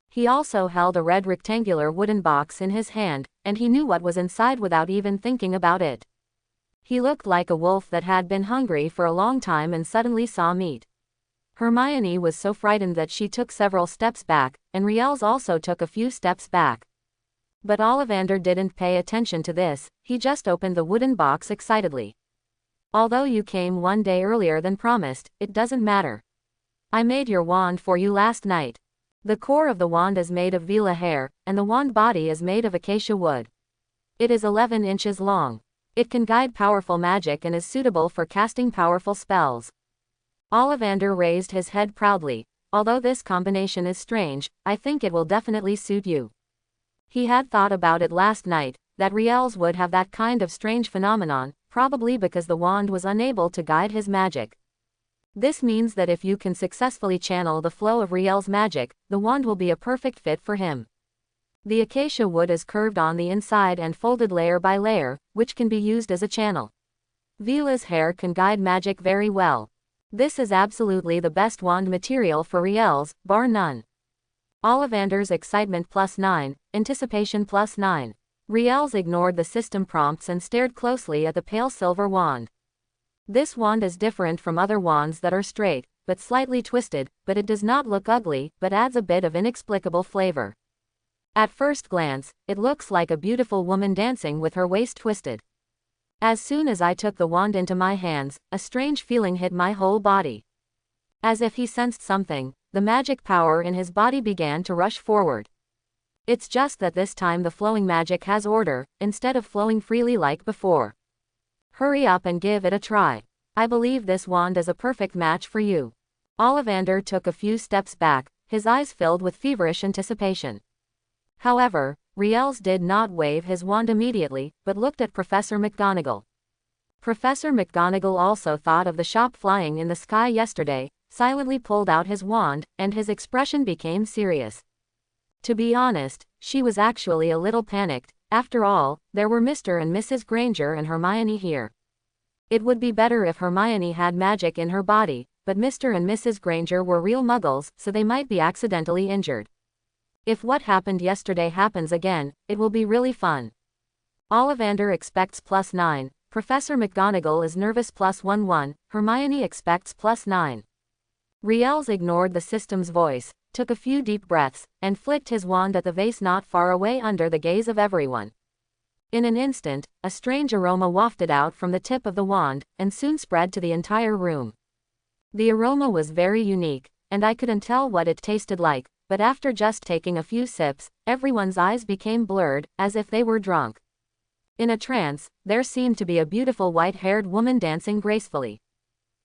A: He also held a red rectangular wooden box in his hand, and he knew what was inside without even thinking about it. He looked like a wolf that had been hungry for a long time and suddenly saw meat. Hermione was so frightened that she took several steps back, and Riels also took a few steps back. But Ollivander didn't pay attention to this, he just opened the wooden box excitedly. Although you came one day earlier than promised, it doesn't matter. I made your wand for you last night. The core of the wand is made of Vela hair, and the wand body is made of acacia wood. It is 11 inches long. It can guide powerful magic and is suitable for casting powerful spells. Ollivander raised his head proudly. Although this combination is strange, I think it will definitely suit you. He had thought about it last night, that Riels would have that kind of strange phenomenon, probably because the wand was unable to guide his magic. This means that if you can successfully channel the flow of Riel's magic, the wand will be a perfect fit for him. The acacia wood is curved on the inside and folded layer by layer, which can be used as a channel. Vela's hair can guide magic very well. This is absolutely the best wand material for Riels, bar none. Ollivander's excitement +9, anticipation +9. Riels ignored the system prompts and stared closely at the pale silver wand. This wand is different from other wands that are straight, but slightly twisted, but it does not look ugly, but adds a bit of inexplicable flavor. At first glance, it looks like a beautiful woman dancing with her waist twisted. As soon as I took the wand into my hands, a strange feeling hit my whole body. As if he sensed something, the magic power in his body began to rush forward. It's just that this time the flowing magic has order, instead of flowing freely like before. Hurry up and give it a try. I believe this wand is a perfect match for you. Ollivander took a few steps back, his eyes filled with feverish anticipation. However, Riels did not wave his wand immediately, but looked at Professor McGonagall. Professor McGonagall also thought of the shop flying in the sky yesterday, silently pulled out his wand, and his expression became serious. To be honest, she was actually a little panicked. After all, there were Mr. and Mrs. Granger and Hermione here. It would be better if Hermione had magic in her body, but Mr. and Mrs. Granger were real muggles, so they might be accidentally injured. If what happened yesterday happens again, it will be really fun. Ollivander expects +9, Professor McGonagall is nervous +11, Hermione expects +9. Riels ignored the system's voice, took a few deep breaths, and flicked his wand at the vase not far away under the gaze of everyone. In an instant, a strange aroma wafted out from the tip of the wand, and soon spread to the entire room. The aroma was very unique, and I couldn't tell what it tasted like, but after just taking a few sips, everyone's eyes became blurred, as if they were drunk. In a trance, there seemed to be a beautiful white-haired woman dancing gracefully.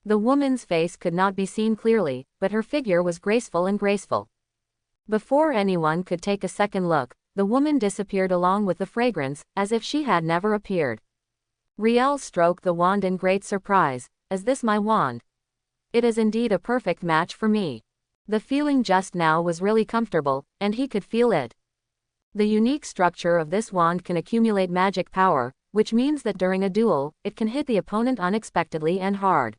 A: The woman's face could not be seen clearly, but her figure was graceful and graceful. Before anyone could take a second look, the woman disappeared along with the fragrance, as if she had never appeared. Riels stroked the wand in great surprise. Is this my wand? It is indeed a perfect match for me. The feeling just now was really comfortable, and he could feel it. The unique structure of this wand can accumulate magic power, which means that during a duel, it can hit the opponent unexpectedly and hard.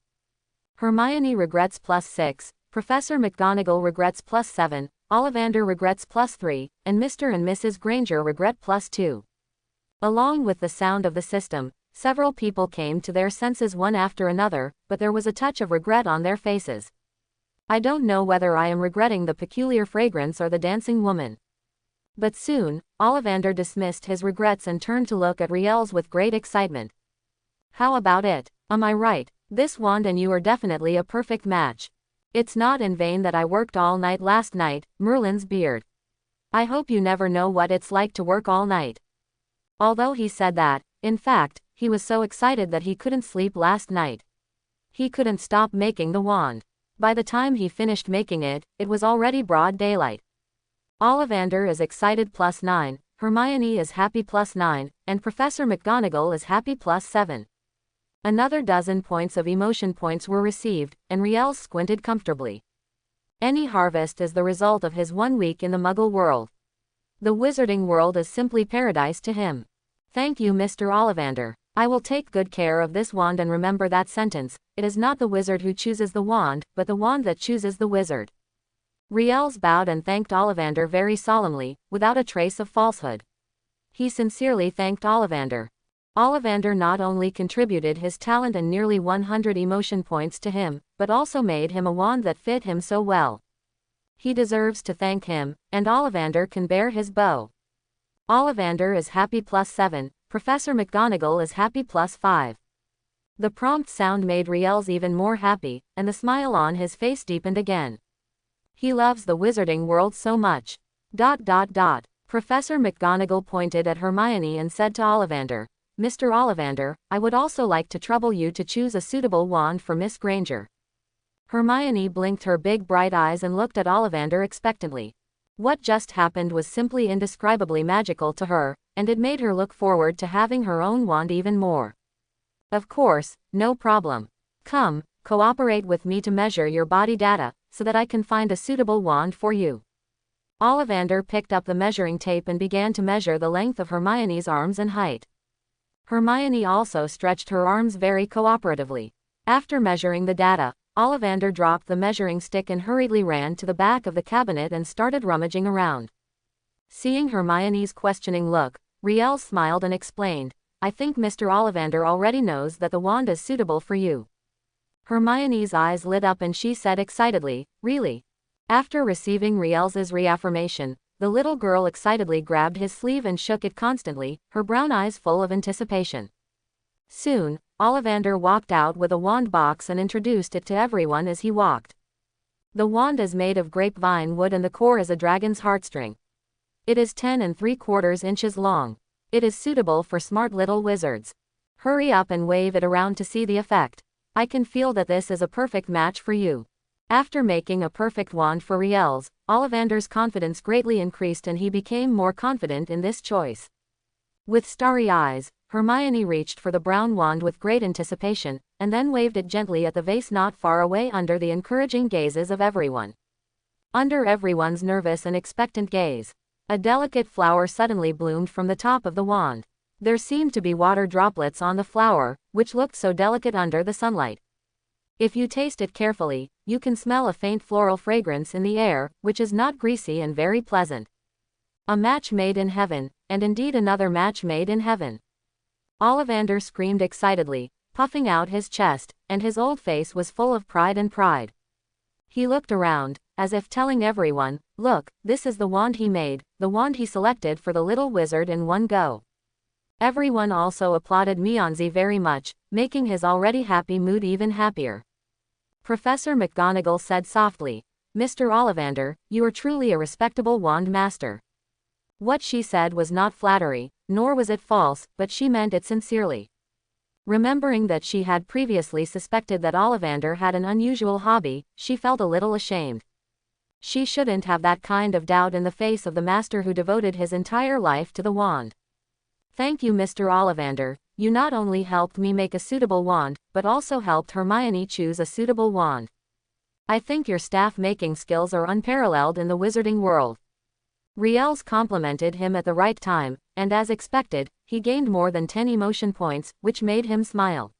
A: Hermione regrets +6, Professor McGonagall regrets +7, Ollivander regrets +3, and Mr. and Mrs. Granger regret +2. Along with the sound of the system, several people came to their senses one after another, but there was a touch of regret on their faces. I don't know whether I am regretting the peculiar fragrance or the dancing woman. But soon, Ollivander dismissed his regrets and turned to look at Riels with great excitement. How about it? Am I right? This wand and you are definitely a perfect match. It's not in vain that I worked all night last night, Merlin's beard. I hope you never know what it's like to work all night. Although he said that, in fact, he was so excited that he couldn't sleep last night. He couldn't stop making the wand. By the time he finished making it, it was already broad daylight. Ollivander is excited +9, Hermione is happy +9, and Professor McGonagall is happy +7. Another dozen points of emotion points were received, and Riels squinted comfortably. Any harvest is the result of his 1 week in the Muggle world. The wizarding world is simply paradise to him. Thank you, Mr. Ollivander. I will take good care of this wand and remember that sentence. It is not the wizard who chooses the wand, but the wand that chooses the wizard. Riels bowed and thanked Ollivander very solemnly, without a trace of falsehood. He sincerely thanked Ollivander. Ollivander not only contributed his talent and nearly 100 emotion points to him, but also made him a wand that fit him so well. He deserves to thank him, and Ollivander can bear his bow. Ollivander is happy +7, Professor McGonagall is happy +5. The prompt sound made Riels even more happy, and the smile on his face deepened again. He loves the wizarding world so much. Professor McGonagall pointed at Hermione and said to Ollivander, Mr. Ollivander, I would also like to trouble you to choose a suitable wand for Miss Granger. Hermione blinked her big bright eyes and looked at Ollivander expectantly. What just happened was simply indescribably magical to her, and it made her look forward to having her own wand even more. Of course, no problem. Come, cooperate with me to measure your body data, so that I can find a suitable wand for you. Ollivander picked up the measuring tape and began to measure the length of Hermione's arms and height. Hermione also stretched her arms very cooperatively. After measuring the data, Ollivander dropped the measuring stick and hurriedly ran to the back of the cabinet and started rummaging around. Seeing Hermione's questioning look, Riels smiled and explained, I think Mr. Ollivander already knows that the wand is suitable for you. Hermione's eyes lit up and she said excitedly, really? After receiving Riels's reaffirmation, the little girl excitedly grabbed his sleeve and shook it constantly, her brown eyes full of anticipation. Soon, Ollivander walked out with a wand box and introduced it to everyone as he walked. The wand is made of grapevine wood and the core is a dragon's heartstring. It is 10 3/4 inches long. It is suitable for smart little wizards. Hurry up and wave it around to see the effect. I can feel that this is a perfect match for you. After making a perfect wand for Riel's, Ollivander's confidence greatly increased and he became more confident in this choice. With starry eyes, Hermione reached for the brown wand with great anticipation, and then waved it gently at the vase not far away under the encouraging gazes of everyone. Under everyone's nervous and expectant gaze, a delicate flower suddenly bloomed from the top of the wand. There seemed to be water droplets on the flower, which looked so delicate under the sunlight. If you taste it carefully, you can smell a faint floral fragrance in the air, which is not greasy and very pleasant. A match made in heaven, and indeed another match made in heaven. Ollivander screamed excitedly, puffing out his chest, and his old face was full of pride and pride. He looked around, as if telling everyone, "Look, this is the wand he made, the wand he selected for the little wizard in one go." Everyone also applauded Mionzi very much, making his already happy mood even happier. Professor McGonagall said softly, "Mr. Ollivander, you are truly a respectable wand master." What she said was not flattery, nor was it false, but she meant it sincerely. Remembering that she had previously suspected that Ollivander had an unusual hobby, she felt a little ashamed. She shouldn't have that kind of doubt in the face of the master who devoted his entire life to the wand. "Thank you, Mr. Ollivander, you not only helped me make a suitable wand, but also helped Hermione choose a suitable wand. I think your staff-making skills are unparalleled in the wizarding world." Riels complimented him at the right time, and as expected, he gained more than 10 emotion points, which made him smile.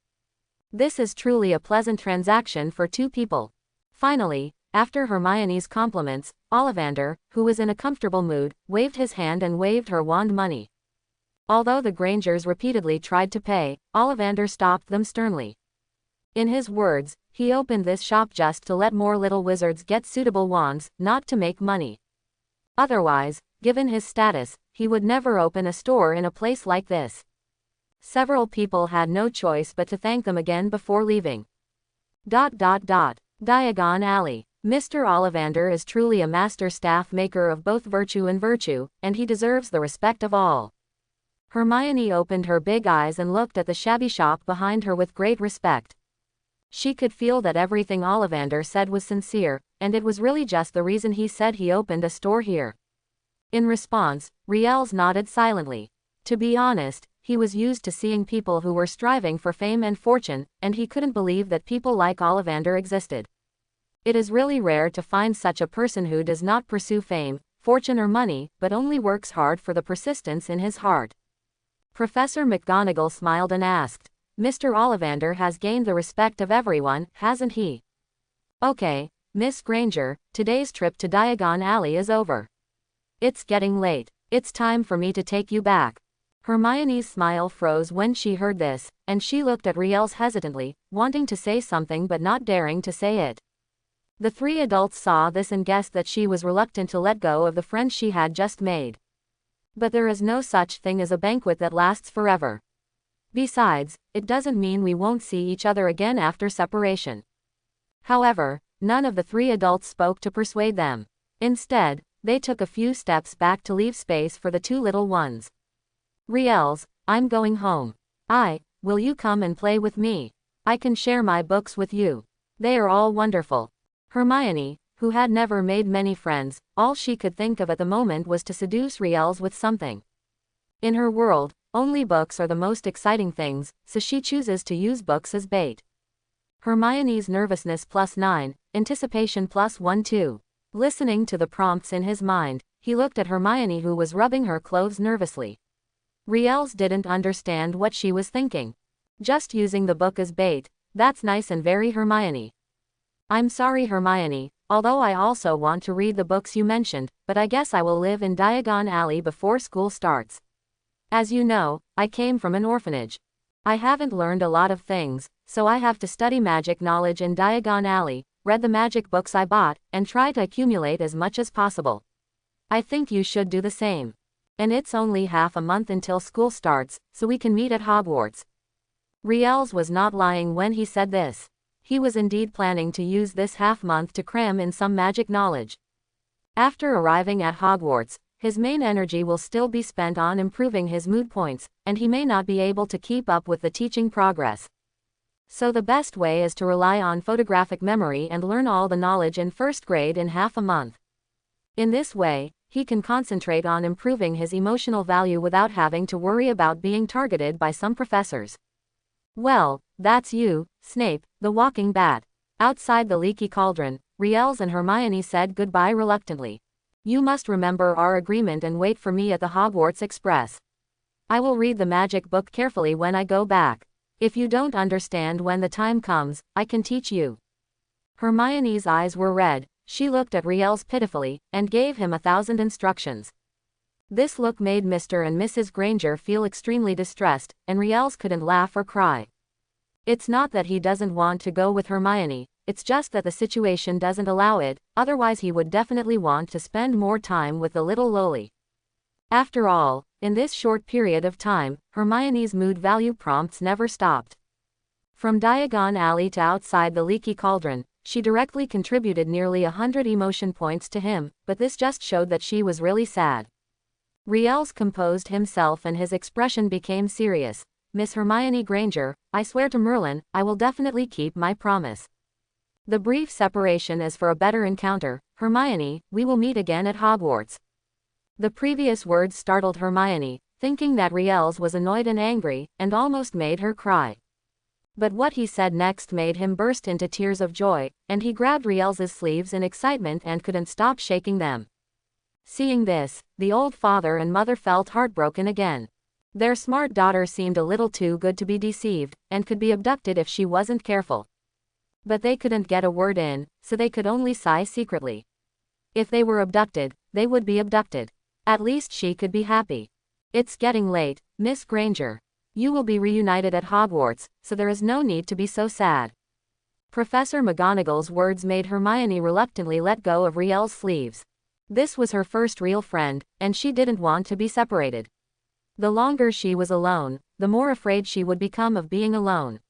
A: This is truly a pleasant transaction for two people. Finally, after Hermione's compliments, Ollivander, who was in a comfortable mood, waved his hand and waved her wand money. Although the Grangers repeatedly tried to pay, Ollivander stopped them sternly. In his words, he opened this shop just to let more little wizards get suitable wands, not to make money. Otherwise, given his status, he would never open a store in a place like this. Several people had no choice but to thank them again before leaving. Diagon Alley. Mr. Ollivander is truly a master staff maker of both virtue and virtue, and he deserves the respect of all. Hermione opened her big eyes and looked at the shabby shop behind her with great respect. She could feel that everything Ollivander said was sincere, and it was really just the reason he said he opened a store here. In response, Riels nodded silently. To be honest, he was used to seeing people who were striving for fame and fortune, and he couldn't believe that people like Ollivander existed. It is really rare to find such a person who does not pursue fame, fortune or money, but only works hard for the persistence in his heart. Professor McGonagall smiled and asked, "Mr. Ollivander has gained the respect of everyone, hasn't he?" "Okay, Miss Granger, today's trip to Diagon Alley is over. It's getting late. It's time for me to take you back." Hermione's smile froze when she heard this, and she looked at Riels hesitantly, wanting to say something but not daring to say it. The three adults saw this and guessed that she was reluctant to let go of the friend she had just made. But there is no such thing as a banquet that lasts forever. Besides, it doesn't mean we won't see each other again after separation. However, none of the three adults spoke to persuade them. Instead, they took a few steps back to leave space for the two little ones. "Riels, I'm going home. Will you come and play with me? I can share my books with you. They are all wonderful." Hermione, who had never made many friends, all she could think of at the moment was to seduce Riels with something. In her world, only books are the most exciting things, so she chooses to use books as bait. Hermione's nervousness +9, anticipation +1-2. Listening to the prompts in his mind, he looked at Hermione who was rubbing her clothes nervously. Riels didn't understand what she was thinking. Just using the book as bait, that's nice and very Hermione. "I'm sorry Hermione, although I also want to read the books you mentioned, but I guess I will live in Diagon Alley before school starts. As you know, I came from an orphanage. I haven't learned a lot of things, so I have to study magic knowledge in Diagon Alley, read the magic books I bought, and try to accumulate as much as possible. I think you should do the same. And it's only half a month until school starts, so we can meet at Hogwarts." Riels was not lying when he said this. He was indeed planning to use this half-month to cram in some magic knowledge. After arriving at Hogwarts, his main energy will still be spent on improving his mood points, and he may not be able to keep up with the teaching progress. So the best way is to rely on photographic memory and learn all the knowledge in first grade in half a month. In this way, he can concentrate on improving his emotional value without having to worry about being targeted by some professors. Well, that's you, Snape, the walking bat. Outside the leaky cauldron, Riels and Hermione said goodbye reluctantly. You must remember our agreement and wait for me at the Hogwarts Express. I will read the magic book carefully when I go back. If you don't understand when the time comes, I can teach you. Hermione's eyes were red. She looked at Riels pitifully, and gave him 1,000 instructions. This look made Mr. and Mrs. Granger feel extremely distressed, and Riels couldn't laugh or cry. It's not that he doesn't want to go with Hermione, it's just that the situation doesn't allow it, otherwise he would definitely want to spend more time with the little loli. After all, in this short period of time, Hermione's mood value prompts never stopped. From Diagon Alley to outside the leaky cauldron, she directly contributed nearly 100 emotion points to him, but this just showed that she was really sad. Riels composed himself and his expression became serious. Miss Hermione Granger, I swear to Merlin, I will definitely keep my promise. The brief separation is for a better encounter. Hermione, we will meet again at Hogwarts. The previous words startled Hermione, thinking that Riels was annoyed and angry, and almost made her cry. But what he said next made him burst into tears of joy, and he grabbed Riels's sleeves in excitement and couldn't stop shaking them. Seeing this, the old father and mother felt heartbroken again. Their smart daughter seemed a little too good to be deceived, and could be abducted if she wasn't careful. But they couldn't get a word in, so they could only sigh secretly. If they were abducted, they would be abducted. At least she could be happy. It's getting late, Miss Granger. You will be reunited at Hogwarts, so there is no need to be so sad. Professor McGonagall's words made Hermione reluctantly let go of Riel's sleeves. This was her first real friend, and she didn't want to be separated. The longer she was alone, the more afraid she would become of being alone.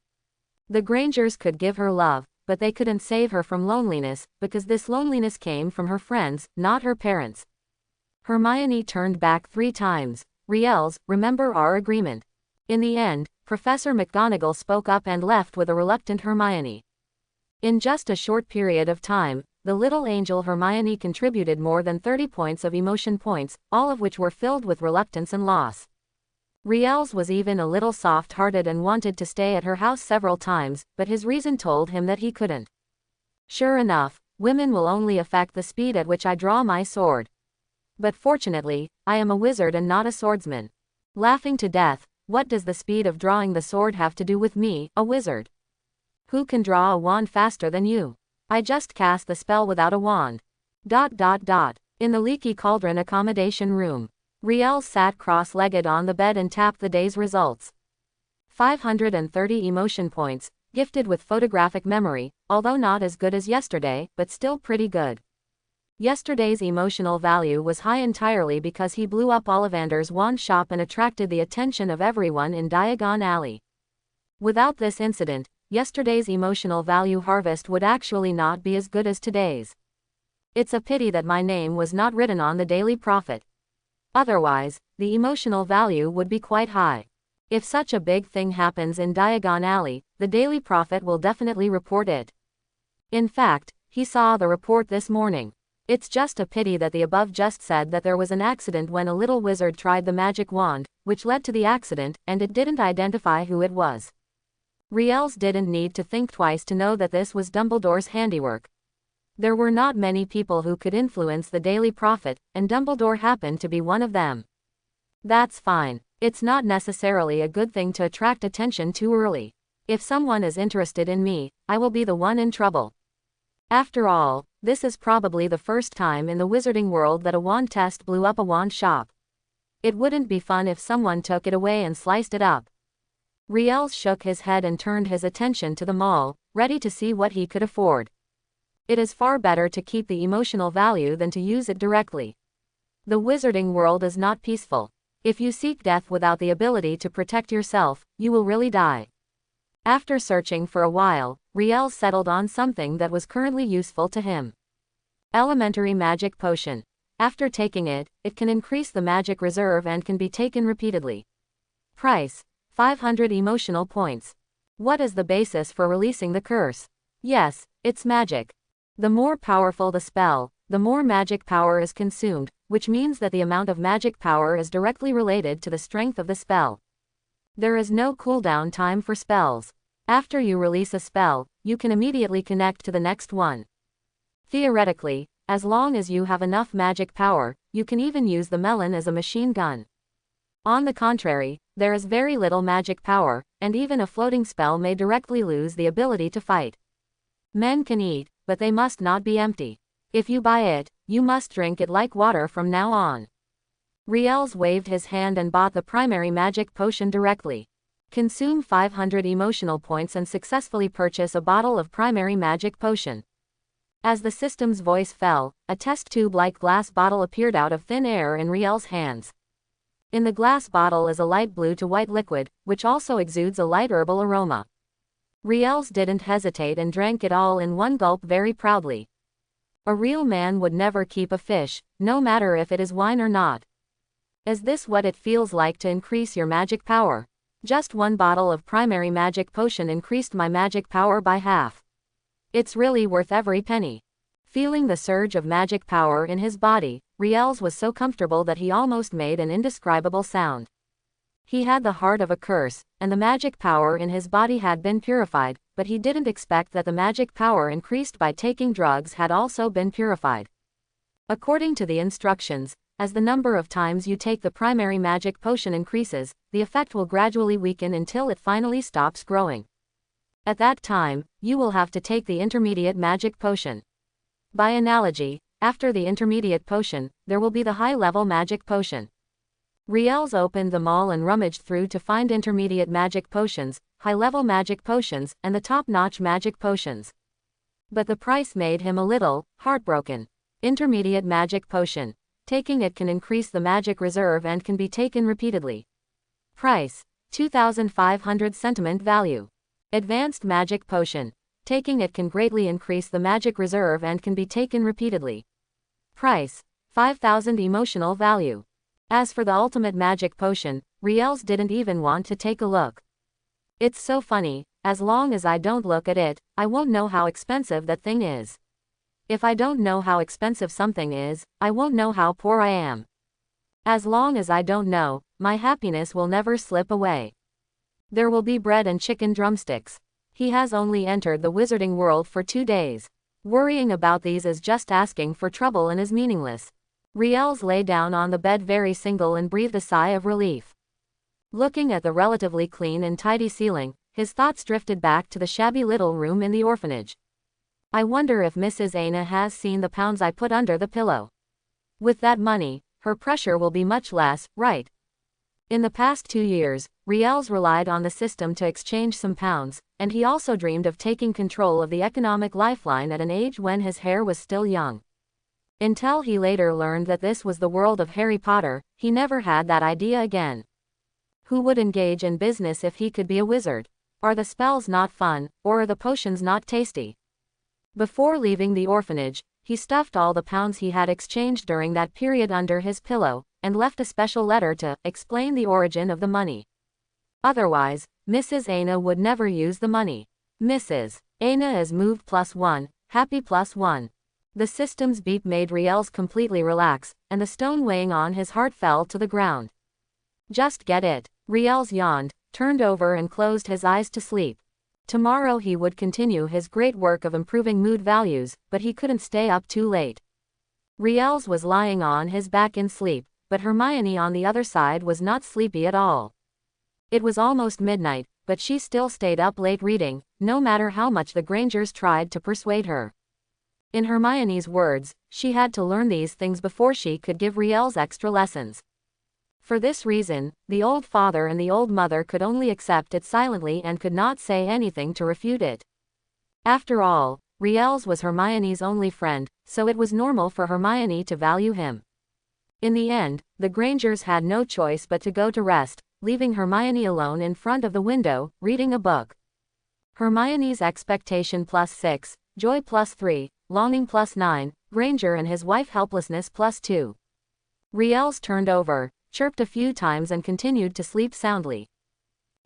A: The Grangers could give her love, but they couldn't save her from loneliness, because this loneliness came from her friends, not her parents. Hermione turned back 3 times. Riels, remember our agreement. In the end, Professor McGonagall spoke up and left with a reluctant Hermione. In just a short period of time, the little angel Hermione contributed more than 30 points of emotion points, all of which were filled with reluctance and loss. Riels was even a little soft-hearted and wanted to stay at her house several times, but his reason told him that he couldn't. Sure enough, women will only affect the speed at which I draw my sword. But fortunately, I am a wizard and not a swordsman. Laughing to death, what does the speed of drawing the sword have to do with me, a wizard? Who can draw a wand faster than you? I just cast the spell without a wand. ... In the leaky cauldron accommodation room, Riels sat cross-legged on the bed and tapped the day's results. 530 emotion points, gifted with photographic memory, although not as good as yesterday, but still pretty good. Yesterday's emotional value was high entirely because he blew up Ollivander's wand shop and attracted the attention of everyone in Diagon Alley. Without this incident, yesterday's emotional value harvest would actually not be as good as today's. It's a pity that my name was not written on the Daily Prophet. Otherwise, the emotional value would be quite high. If such a big thing happens in Diagon Alley, the Daily Prophet will definitely report it. In fact, he saw the report this morning. It's just a pity that the above just said that there was an accident when a little wizard tried the magic wand, which led to the accident, and it didn't identify who it was. Riels didn't need to think twice to know that this was Dumbledore's handiwork. There were not many people who could influence the Daily Prophet, and Dumbledore happened to be one of them. That's fine. It's not necessarily a good thing to attract attention too early. If someone is interested in me, I will be the one in trouble. After all, this is probably the first time in the wizarding world that a wand test blew up a wand shop. It wouldn't be fun if someone took it away and sliced it up. Riels shook his head and turned his attention to the mall, ready to see what he could afford. It is far better to keep the emotional value than to use it directly. The wizarding world is not peaceful. If you seek death without the ability to protect yourself, you will really die. After searching for a while, Riels settled on something that was currently useful to him. Elementary magic potion. After taking it, it can increase the magic reserve and can be taken repeatedly. Price: 500 emotional points. What is the basis for releasing the curse? Yes, it's magic. The more powerful the spell, the more magic power is consumed, which means that the amount of magic power is directly related to the strength of the spell. There is no cooldown time for spells. After you release a spell, you can immediately connect to the next one. Theoretically, as long as you have enough magic power, you can even use the melon as a machine gun. On the contrary, there is very little magic power, and even a floating spell may directly lose the ability to fight. Men can eat, but they must not be empty. If you buy it, you must drink it like water from now on. Riels waved his hand and bought the primary magic potion directly. Consume 500 emotional points and successfully purchase a bottle of primary magic potion. As the system's voice fell, a test tube-like glass bottle appeared out of thin air in Riel's hands. In the glass bottle is a light blue to white liquid, which also exudes a light herbal aroma. Riels didn't hesitate and drank it all in one gulp very proudly. A real man would never keep a fish, no matter if it is wine or not. Is this what it feels like to increase your magic power? Just one bottle of primary magic potion increased my magic power by half. It's really worth every penny. Feeling the surge of magic power in his body, Riels was so comfortable that he almost made an indescribable sound. He had the heart of a curse, and the magic power in his body had been purified, but he didn't expect that the magic power increased by taking drugs had also been purified. According to the instructions, as the number of times you take the primary magic potion increases, the effect will gradually weaken until it finally stops growing. At that time, you will have to take the intermediate magic potion. By analogy, after the intermediate potion, there will be the high-level magic potion. Riels opened them all and rummaged through to find intermediate magic potions, high-level magic potions, and the top-notch magic potions. But the price made him a little heartbroken. Intermediate magic potion. Taking it can increase the magic reserve and can be taken repeatedly. Price: 2,500 sentiment value. Advanced magic potion. Taking it can greatly increase the magic reserve and can be taken repeatedly. Price: 5,000 emotional value. As for the ultimate magic potion, Riels didn't even want to take a look. It's so funny, as long as I don't look at it, I won't know how expensive that thing is. If I don't know how expensive something is, I won't know how poor I am. As long as I don't know, my happiness will never slip away. There will be bread and chicken drumsticks. He has only entered the wizarding world for 2 days. Worrying about these is just asking for trouble and is meaningless. Riels lay down on the bed very single and breathed a sigh of relief. Looking at the relatively clean and tidy ceiling, his thoughts drifted back to the shabby little room in the orphanage. I wonder if Mrs. Aina has seen the pounds I put under the pillow. With that money, her pressure will be much less, right? In the past 2 years, Riels relied on the system to exchange some pounds, and he also dreamed of taking control of the economic lifeline at an age when his hair was still young. Until he later learned that this was the world of Harry Potter, he never had that idea again. Who would engage in business if he could be a wizard? Are the spells not fun, or are the potions not tasty? Before leaving the orphanage, he stuffed all the pounds he had exchanged during that period under his pillow, and left a special letter to explain the origin of the money. Otherwise, Mrs. Aina would never use the money. Mrs. Aina is moved +1, happy +1. The system's beep made Riels completely relax, and the stone weighing on his heart fell to the ground. Just get it. Riels yawned, turned over and closed his eyes to sleep. Tomorrow he would continue his great work of improving mood values, but he couldn't stay up too late. Riels was lying on his back in sleep, but Hermione on the other side was not sleepy at all. It was almost midnight, but she still stayed up late reading, no matter how much the Grangers tried to persuade her. In Hermione's words, she had to learn these things before she could give Riels extra lessons. For this reason, the old father and the old mother could only accept it silently and could not say anything to refute it. After all, Riels was Hermione's only friend, so it was normal for Hermione to value him. In the end, the Grangers had no choice but to go to rest, leaving Hermione alone in front of the window, reading a book. Hermione's expectation +6, joy +3, longing +9, Granger and his wife helplessness +2. Riels turned over, chirped a few times and continued to sleep soundly.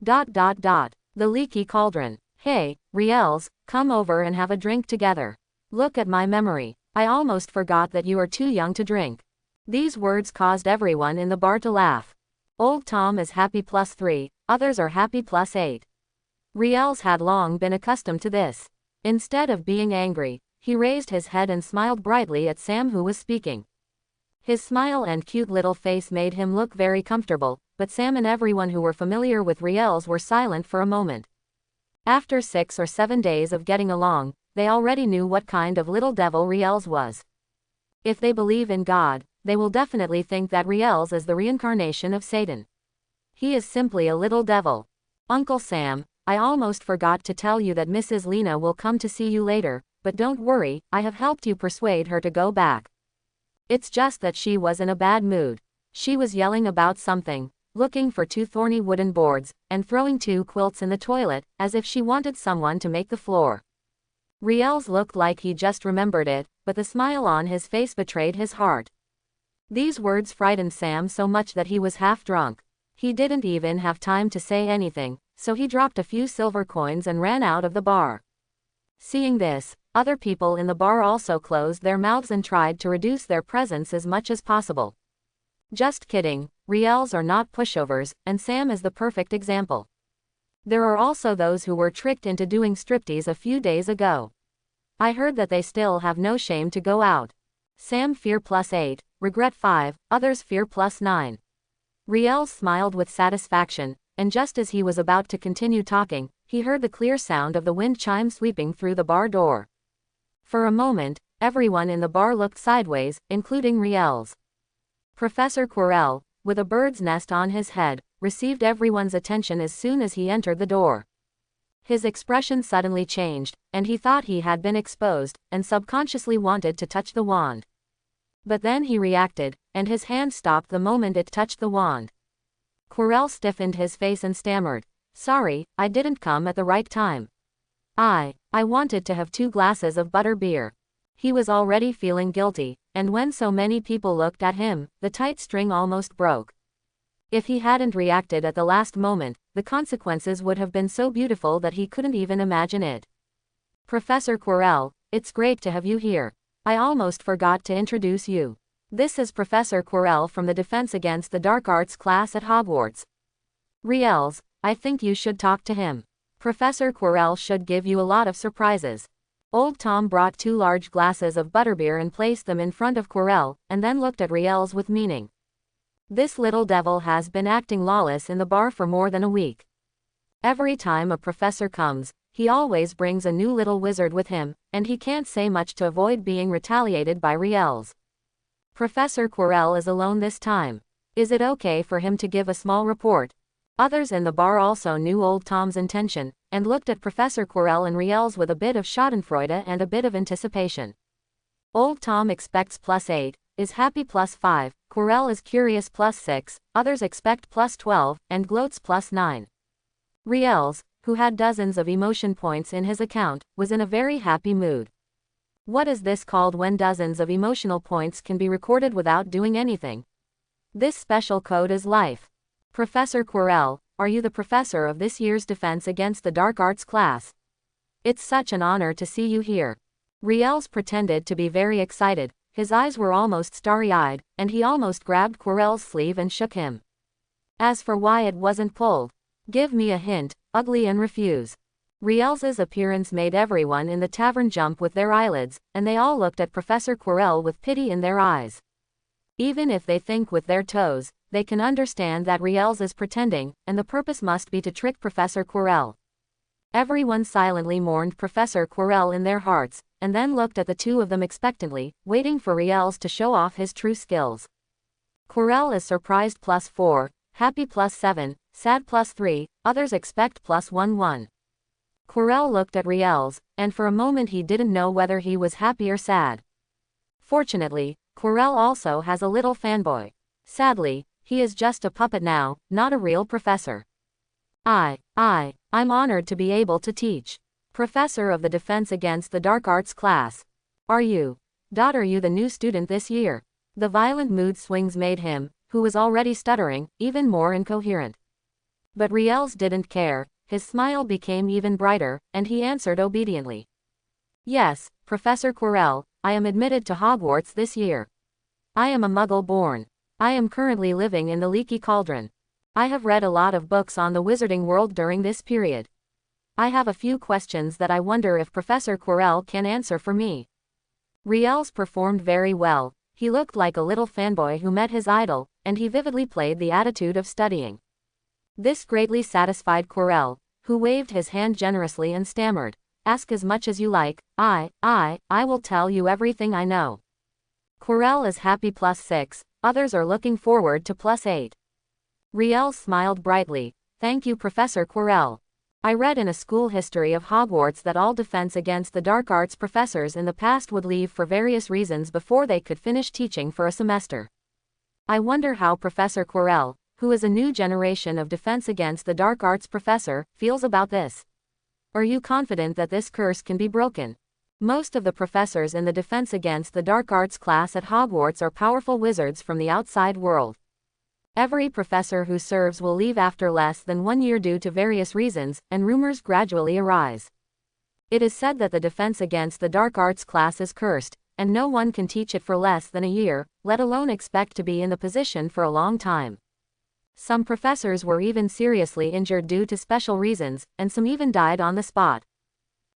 A: The leaky cauldron. Hey, Riels, come over and have a drink together. Look at my memory. I almost forgot that you are too young to drink. These words caused everyone in the bar to laugh. Old Tom is happy +3, others are happy +8. Riels had long been accustomed to this. Instead of being angry, he raised his head and smiled brightly at Sam, who was speaking. His smile and cute little face made him look very comfortable, but Sam and everyone who were familiar with Riels were silent for a moment. After 6 or 7 days of getting along, they already knew what kind of little devil Riels was. If they believe in God, they will definitely think that Riels is the reincarnation of Satan. He is simply a little devil. Uncle Sam, I almost forgot to tell you that Mrs. Lena will come to see you later, but don't worry, I have helped you persuade her to go back. It's just that she was in a bad mood. She was yelling about something, looking for 2 thorny wooden boards, and throwing 2 quilts in the toilet, as if she wanted someone to make the floor. Riels looked like he just remembered it, but the smile on his face betrayed his heart. These words frightened Sam so much that he was half drunk. He didn't even have time to say anything, so he dropped a few silver coins and ran out of the bar. Seeing this, other people in the bar also closed their mouths and tried to reduce their presence as much as possible. Just kidding, Riels are not pushovers, and Sam is the perfect example. There are also those who were tricked into doing striptease a few days ago. I heard that they still have no shame to go out. Sam fear +8, regret 5, others fear +9. Riels smiled with satisfaction, and just as he was about to continue talking, he heard the clear sound of the wind chime sweeping through the bar door. For a moment, everyone in the bar looked sideways, including Riels. Professor Quirrell, with a bird's nest on his head, received everyone's attention as soon as he entered the door. His expression suddenly changed, and he thought he had been exposed, and subconsciously wanted to touch the wand. But then he reacted, and his hand stopped the moment it touched the wand. Quirrell stiffened his face and stammered, "Sorry, I didn't come at the right time. I wanted to have 2 glasses of butter beer." He was already feeling guilty, and when so many people looked at him, the tight string almost broke. If he hadn't reacted at the last moment, the consequences would have been so beautiful that he couldn't even imagine it. "Professor Quirrell, it's great to have you here. I almost forgot to introduce you. This is Professor Quirrell from the Defense Against the Dark Arts class at Hogwarts. Riels, I think you should talk to him. Professor Quirrell should give you a lot of surprises." Old Tom brought 2 large glasses of butterbeer and placed them in front of Quirrell, and then looked at Riels with meaning. "This little devil has been acting lawless in the bar for more than a week. Every time a professor comes, he always brings a new little wizard with him, and he can't say much to avoid being retaliated by Riels. Professor Quirrell is alone this time. Is it okay for him to give a small report?" Others in the bar also knew Old Tom's intention, and looked at Professor Quirrell and Riels with a bit of schadenfreude and a bit of anticipation. Old Tom expects +8, is happy +5, Quirrell is curious +6, others expect +12, and gloats +9. Riels, who had dozens of emotion points in his account, was in a very happy mood. What is this called when dozens of emotional points can be recorded without doing anything? This special code is life. Professor Quirrell, are you the professor of this year's Defense Against the Dark Arts class? It's such an honor to see you here. Riels pretended to be very excited, his eyes were almost starry-eyed, and he almost grabbed Quirrell's sleeve and shook him. As for why it wasn't pulled, give me a hint, ugly, and refuse. Riels's appearance made everyone in the tavern jump with their eyelids, and they all looked at Professor Quirrell with pity in their eyes. Even if they think with their toes, they can understand that Riels is pretending, and the purpose must be to trick Professor Quirrell. Everyone silently mourned Professor Quirrell in their hearts, and then looked at the 2 of them expectantly, waiting for Riels to show off his true skills. Quirrell is surprised +4, happy +7, sad +3, others expect +11. Quirrell looked at Riels, and for a moment he didn't know whether he was happy or sad. Fortunately, Quirrell also has a little fanboy. Sadly, he is just a puppet now, not a real professor. I'm honored to be able to teach. Professor of the Defense Against the Dark Arts class. Are you? Are you the new student this year? The violent mood swings made him, who was already stuttering, even more incoherent. But Riels didn't care, his smile became even brighter, and he answered obediently. Yes, Professor Quirrell, I am admitted to Hogwarts this year. I am a Muggle born. I am currently living in the Leaky Cauldron. I have read a lot of books on the wizarding world during this period. I have a few questions that I wonder if Professor Quirrell can answer for me. Riels performed very well. He looked like a little fanboy who met his idol, and he vividly played the attitude of studying. This greatly satisfied Quirrell, who waved his hand generously and stammered, "Ask as much as you like, I will tell you everything I know." Quirrell is happy +6, others are looking forward to +8. Riels smiled brightly. Thank you, Professor Quirrell. I read in a school history of Hogwarts that all defense against the dark arts professors in the past would leave for various reasons before they could finish teaching for a semester. I wonder how Professor Quirrell, who is a new generation of defense against the dark arts professor, feels about this. Are you confident that this curse can be broken? Most of the professors in the defense against the dark arts class at Hogwarts are powerful wizards from the outside world. Every professor who serves will leave after less than 1 year due to various reasons, and rumors gradually arise. It is said that the defense against the dark arts class is cursed, and no one can teach it for less than a year, let alone expect to be in the position for a long time. Some professors were even seriously injured due to special reasons, and some even died on the spot.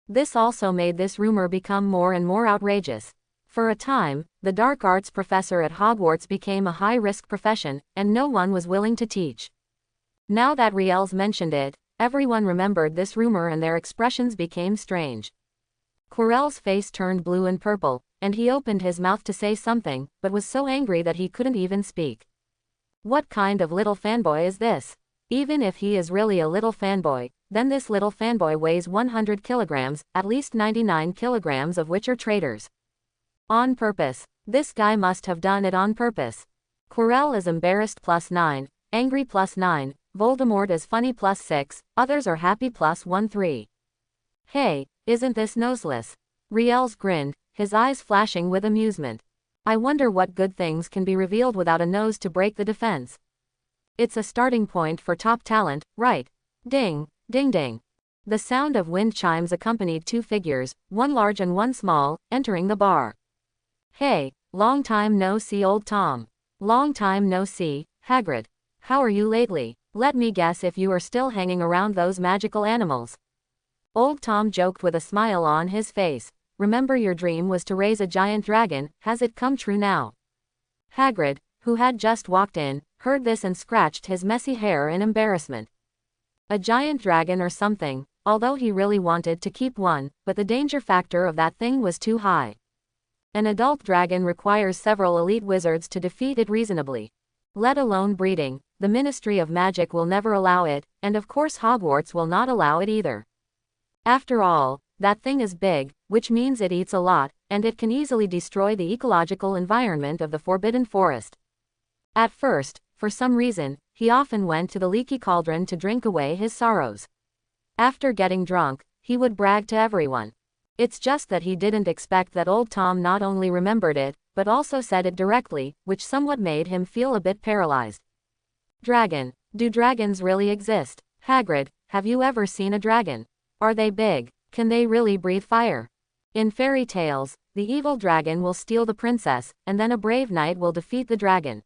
A: This also made this rumor become more and more outrageous. For a time, the dark arts professor at Hogwarts became a high-risk profession, and no one was willing to teach. Now that Riels mentioned it, everyone remembered this rumor and their expressions became strange. Quirrell's face turned blue and purple, and he opened his mouth to say something, but was so angry that he couldn't even speak. What kind of little fanboy is this? Even if he is really a little fanboy, then this little fanboy weighs 100 kilograms, at least 99 kilograms of which are traitors. On purpose. This guy must have done it on purpose. Quirrell is embarrassed +9, angry +9, Voldemort is funny +6, others are happy +13. Hey, isn't this noseless? Riels grinned, his eyes flashing with amusement. I wonder what good things can be revealed without a nose to break the defense. It's a starting point for top talent, right? Ding, ding ding. The sound of wind chimes accompanied two figures, one large and one small, entering the bar. Hey, long time no see, old Tom. Long time no see, Hagrid. How are you lately? Let me guess if you are still hanging around those magical animals. Old Tom joked with a smile on his face. Remember your dream was to raise a giant dragon, has it come true now? Hagrid, who had just walked in, heard this and scratched his messy hair in embarrassment. A giant dragon or something, although he really wanted to keep one, but the danger factor of that thing was too high. An adult dragon requires several elite wizards to defeat it reasonably. Let alone breeding, the Ministry of Magic will never allow it, and of course Hogwarts will not allow it either. After all, that thing is big, which means it eats a lot, and it can easily destroy the ecological environment of the Forbidden Forest. At first, for some reason, he often went to the Leaky Cauldron to drink away his sorrows. After getting drunk, he would brag to everyone. It's just that he didn't expect that old Tom not only remembered it, but also said it directly, which somewhat made him feel a bit paralyzed. Dragon. Do dragons really exist? Hagrid, have you ever seen a dragon? Are they big? Can they really breathe fire? In fairy tales, the evil dragon will steal the princess, and then a brave knight will defeat the dragon.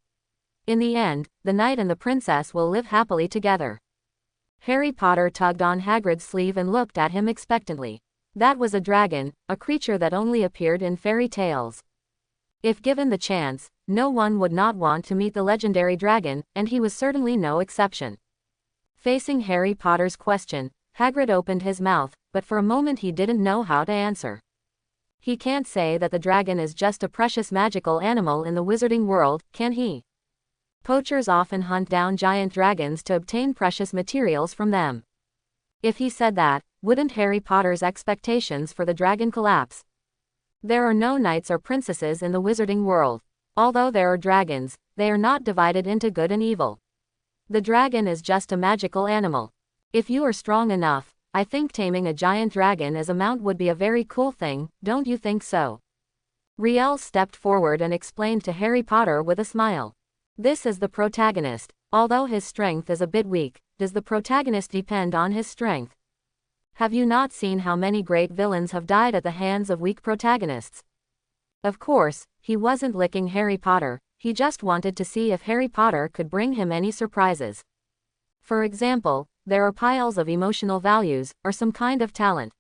A: In the end, the knight and the princess will live happily together. Harry Potter tugged on Hagrid's sleeve and looked at him expectantly. That was a dragon, a creature that only appeared in fairy tales. If given the chance, no one would not want to meet the legendary dragon, and he was certainly no exception. Facing Harry Potter's question, Hagrid opened his mouth, but for a moment he didn't know how to answer. He can't say that the dragon is just a precious magical animal in the wizarding world, can he? Poachers often hunt down giant dragons to obtain precious materials from them. If he said that, wouldn't Harry Potter's expectations for the dragon collapse? There are no knights or princesses in the wizarding world. Although there are dragons, they are not divided into good and evil. The dragon is just a magical animal. If you are strong enough, I think taming a giant dragon as a mount would be a very cool thing, don't you think so? Riel stepped forward and explained to Harry Potter with a smile. This is the protagonist. Although his strength is a bit weak, does the protagonist depend on his strength? Have you not seen how many great villains have died at the hands of weak protagonists? Of course, he wasn't licking Harry Potter, he just wanted to see if Harry Potter could bring him any surprises. For example, there are piles of emotional values, or some kind of talent.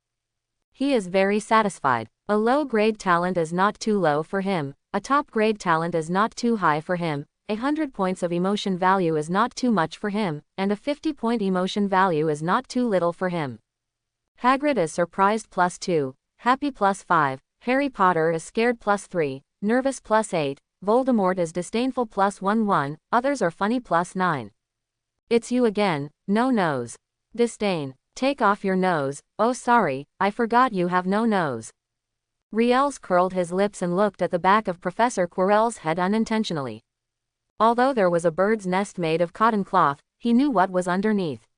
A: He is very satisfied. A low-grade talent is not too low for him, a top-grade talent is not too high for him, 100 points of emotion value is not too much for him, and a 50-point emotion value is not too little for him. Hagrid is surprised +2, happy +5, Harry Potter is scared +3, nervous +8, Voldemort is disdainful +11, others are funny +9. It's you again, no nose. Disdain. Take off your nose. Oh sorry, I forgot you have no nose. Riels curled his lips and looked at the back of Professor Quirrell's head unintentionally. Although there was a bird's nest made of cotton cloth, he knew what was underneath.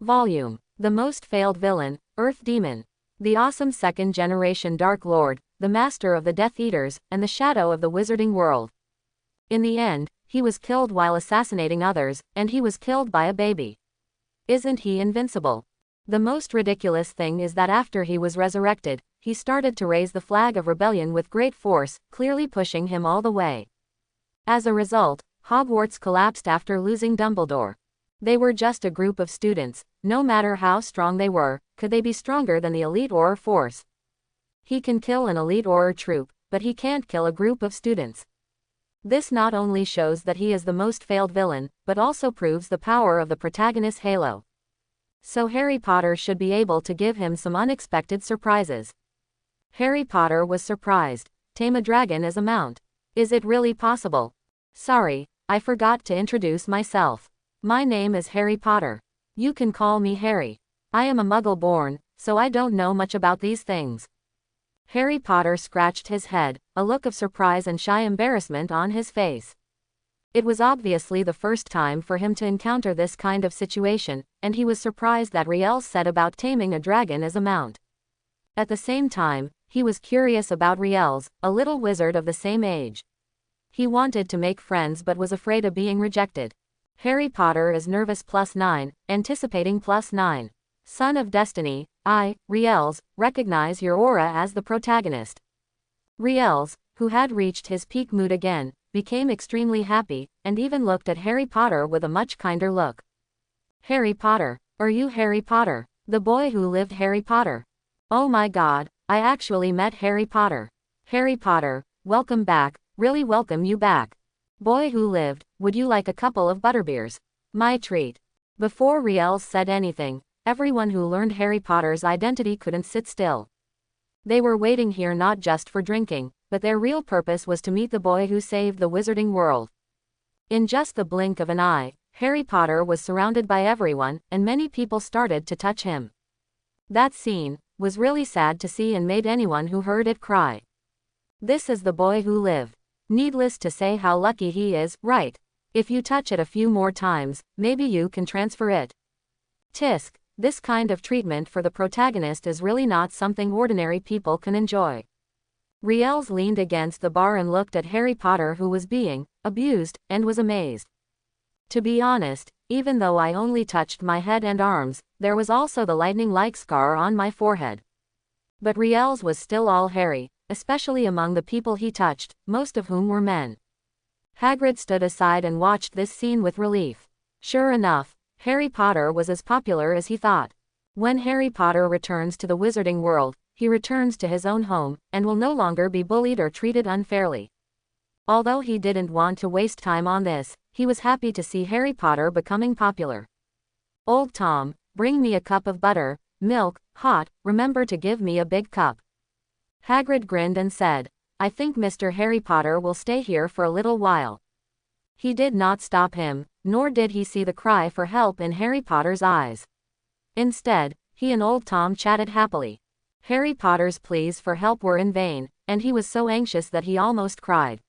A: Volume. The most failed villain, Earth Demon. The awesome second-generation Dark Lord, the master of the Death Eaters, and the shadow of the wizarding world. In the end, he was killed while assassinating others, and he was killed by a baby. Isn't he invincible? The most ridiculous thing is that after he was resurrected, he started to raise the flag of rebellion with great force, clearly pushing him all the way. As a result, Hogwarts collapsed after losing Dumbledore. They were just a group of students, no matter how strong they were, could they be stronger than the elite Auror force? He can kill an elite Auror troop, but he can't kill a group of students. This not only shows that he is the most failed villain, but also proves the power of the protagonist's halo. So Harry Potter should be able to give him some unexpected surprises. Harry Potter was surprised. Tame a dragon as a mount. Is it really possible? Sorry, I forgot to introduce myself. My name is Harry Potter. You can call me Harry. I am a Muggle born, so I don't know much about these things. Harry Potter scratched his head, a look of surprise and shy embarrassment on his face. It was obviously the first time for him to encounter this kind of situation, and he was surprised that Riel said about taming a dragon as a mount. At the same time, he was curious about Riel's, a little wizard of the same age. He wanted to make friends but was afraid of being rejected. Harry Potter is nervous +9, anticipating +9. Son of Destiny, Riels, recognize your aura as the protagonist. Riels, who had reached his peak mood again, became extremely happy, and even looked at Harry Potter with a much kinder look. Harry Potter, are you Harry Potter, the boy who lived Harry Potter? Oh my god, I actually met Harry Potter. Harry Potter, welcome back, really welcome you back. Boy who lived, would you like a couple of butterbeers? My treat. Before Riels said anything, everyone who learned Harry Potter's identity couldn't sit still. They were waiting here not just for drinking, but their real purpose was to meet the boy who saved the wizarding world. In just the blink of an eye, Harry Potter was surrounded by everyone, and many people started to touch him. That scene was really sad to see and made anyone who heard it cry. This is the boy who lived. Needless to say how lucky he is, right? If you touch it a few more times, maybe you can transfer it. Tisk, this kind of treatment for the protagonist is really not something ordinary people can enjoy. Riels leaned against the bar and looked at Harry Potter, who was being abused, and was amazed. To be honest, even though I only touched my head and arms, there was also the lightning-like scar on my forehead. But Riels was still all Harry, especially among the people he touched, most of whom were men. Hagrid stood aside and watched this scene with relief. Sure enough, Harry Potter was as popular as he thought. When Harry Potter returns to the wizarding world, he returns to his own home, and will no longer be bullied or treated unfairly. Although he didn't want to waste time on this, he was happy to see Harry Potter becoming popular. Old Tom, bring me a cup of butter, milk, hot, remember to give me a big cup. Hagrid grinned and said, I think Mr. Harry Potter will stay here for a little while. He did not stop him, nor did he see the cry for help in Harry Potter's eyes. Instead, he and Old Tom chatted happily. Harry Potter's pleas for help were in vain, and he was so anxious that he almost cried.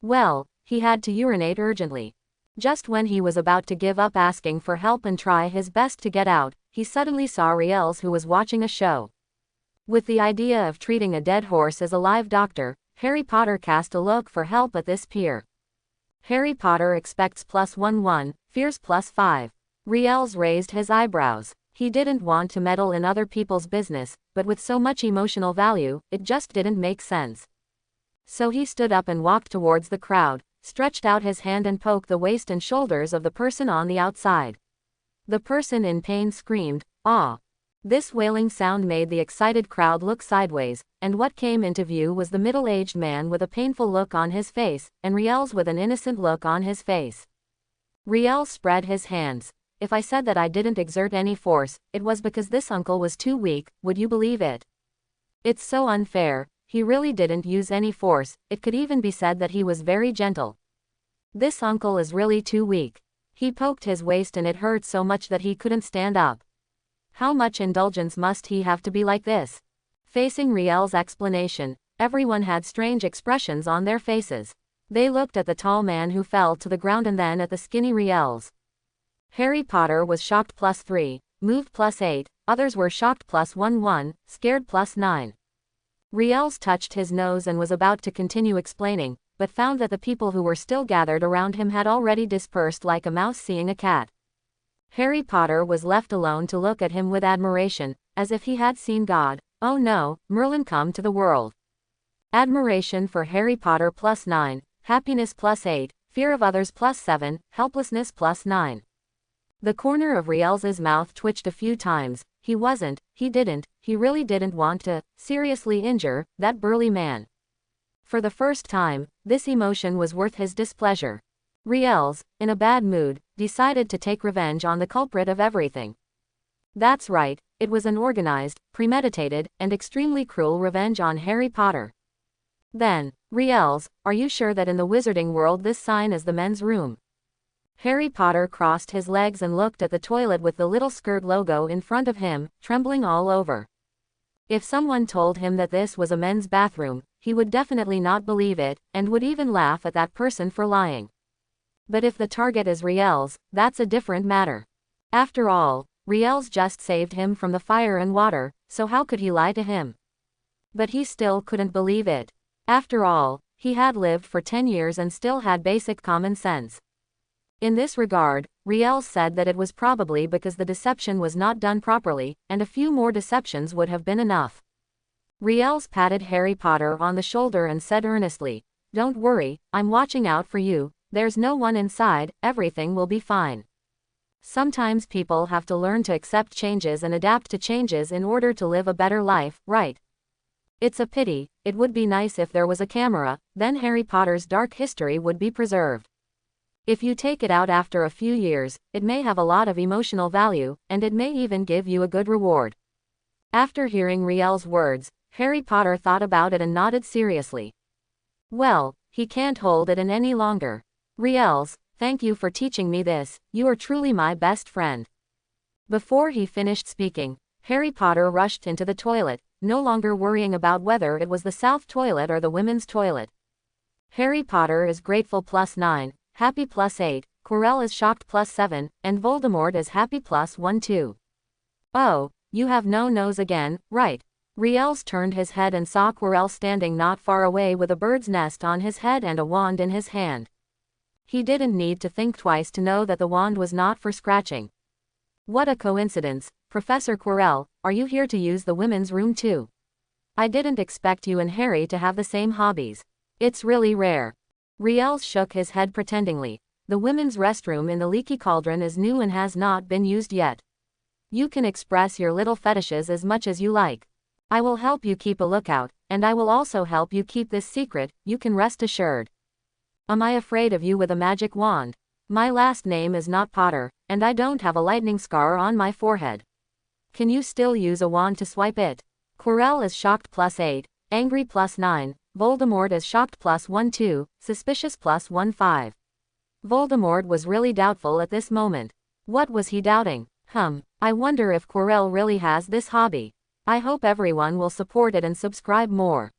A: Well, he had to urinate urgently. Just when he was about to give up asking for help and try his best to get out, he suddenly saw Riels, who was watching a show. With the idea of treating a dead horse as a live doctor, Harry Potter cast a look for help at this peer. Harry Potter expects +1 fears +5. Riels raised his eyebrows. He didn't want to meddle in other people's business, but with so much emotional value, it just didn't make sense. So he stood up and walked towards the crowd, stretched out his hand and poked the waist and shoulders of the person on the outside. The person in pain screamed, "Ah!" This wailing sound made the excited crowd look sideways, and what came into view was the middle-aged man with a painful look on his face, and Riels with an innocent look on his face. Riels spread his hands. "If I said that I didn't exert any force, it was because this uncle was too weak, would you believe it? It's so unfair, he really didn't use any force, it could even be said that he was very gentle. This uncle is really too weak. He poked his waist and it hurt so much that he couldn't stand up. How much indulgence must he have to be like this?" Facing Riel's explanation, everyone had strange expressions on their faces. They looked at the tall man who fell to the ground and then at the skinny Riels. Harry Potter was shocked +3, moved +8, others were shocked +1, scared +9. Riels touched his nose and was about to continue explaining, but found that the people who were still gathered around him had already dispersed like a mouse seeing a cat. Harry Potter was left alone to look at him with admiration, as if he had seen God. Oh no, Merlin come to the world. Admiration for Harry Potter +9, happiness +8, fear of others +7, helplessness +9. The corner of Riels's mouth twitched a few times. He really didn't want to, seriously injure, that burly man. For the first time, this emotion was worth his displeasure. Riels, in a bad mood, decided to take revenge on the culprit of everything. That's right, it was an organized, premeditated, and extremely cruel revenge on Harry Potter. Then, Riels, are you sure that in the wizarding world this sign is the men's room? Harry Potter crossed his legs and looked at the toilet with the little skirt logo in front of him, trembling all over. If someone told him that this was a men's bathroom, he would definitely not believe it, and would even laugh at that person for lying. But if the target is Riels, that's a different matter. After all, Riels just saved him from the fire and water, so how could he lie to him? But he still couldn't believe it. After all, he had lived for 10 years and still had basic common sense. In this regard, Riels said that it was probably because the deception was not done properly, and a few more deceptions would have been enough. Riels patted Harry Potter on the shoulder and said earnestly, "Don't worry, I'm watching out for you. There's no one inside, everything will be fine." Sometimes people have to learn to accept changes and adapt to changes in order to live a better life, right? It's a pity, it would be nice if there was a camera, then Harry Potter's dark history would be preserved. If you take it out after a few years, it may have a lot of emotional value, and it may even give you a good reward. After hearing Riel's words, Harry Potter thought about it and nodded seriously. Well, he can't hold it in any longer. Riels, thank you for teaching me this, you are truly my best friend. Before he finished speaking, Harry Potter rushed into the toilet, no longer worrying about whether it was the south toilet or the women's toilet. Harry Potter is grateful +9, happy +8, Quirrell is shocked +7, and Voldemort is happy +1 too. Oh, you have no nose again, right? Riels turned his head and saw Quirrell standing not far away with a bird's nest on his head and a wand in his hand. He didn't need to think twice to know that the wand was not for scratching. What a coincidence, Professor Quirrell, are you here to use the women's room too? I didn't expect you and Harry to have the same hobbies. It's really rare. Riels shook his head pretendingly. The women's restroom in the Leaky Cauldron is new and has not been used yet. You can express your little fetishes as much as you like. I will help you keep a lookout, and I will also help you keep this secret, you can rest assured. Am I afraid of you with a magic wand? My last name is not Potter, and I don't have a lightning scar on my forehead. Can you still use a wand to swipe it? Quirrell is shocked +8, angry +9, Voldemort is shocked +1 too, suspicious +1 5. Voldemort was really doubtful at this moment. What was he doubting? I wonder if Quirrell really has this hobby. I hope everyone will support it and subscribe more.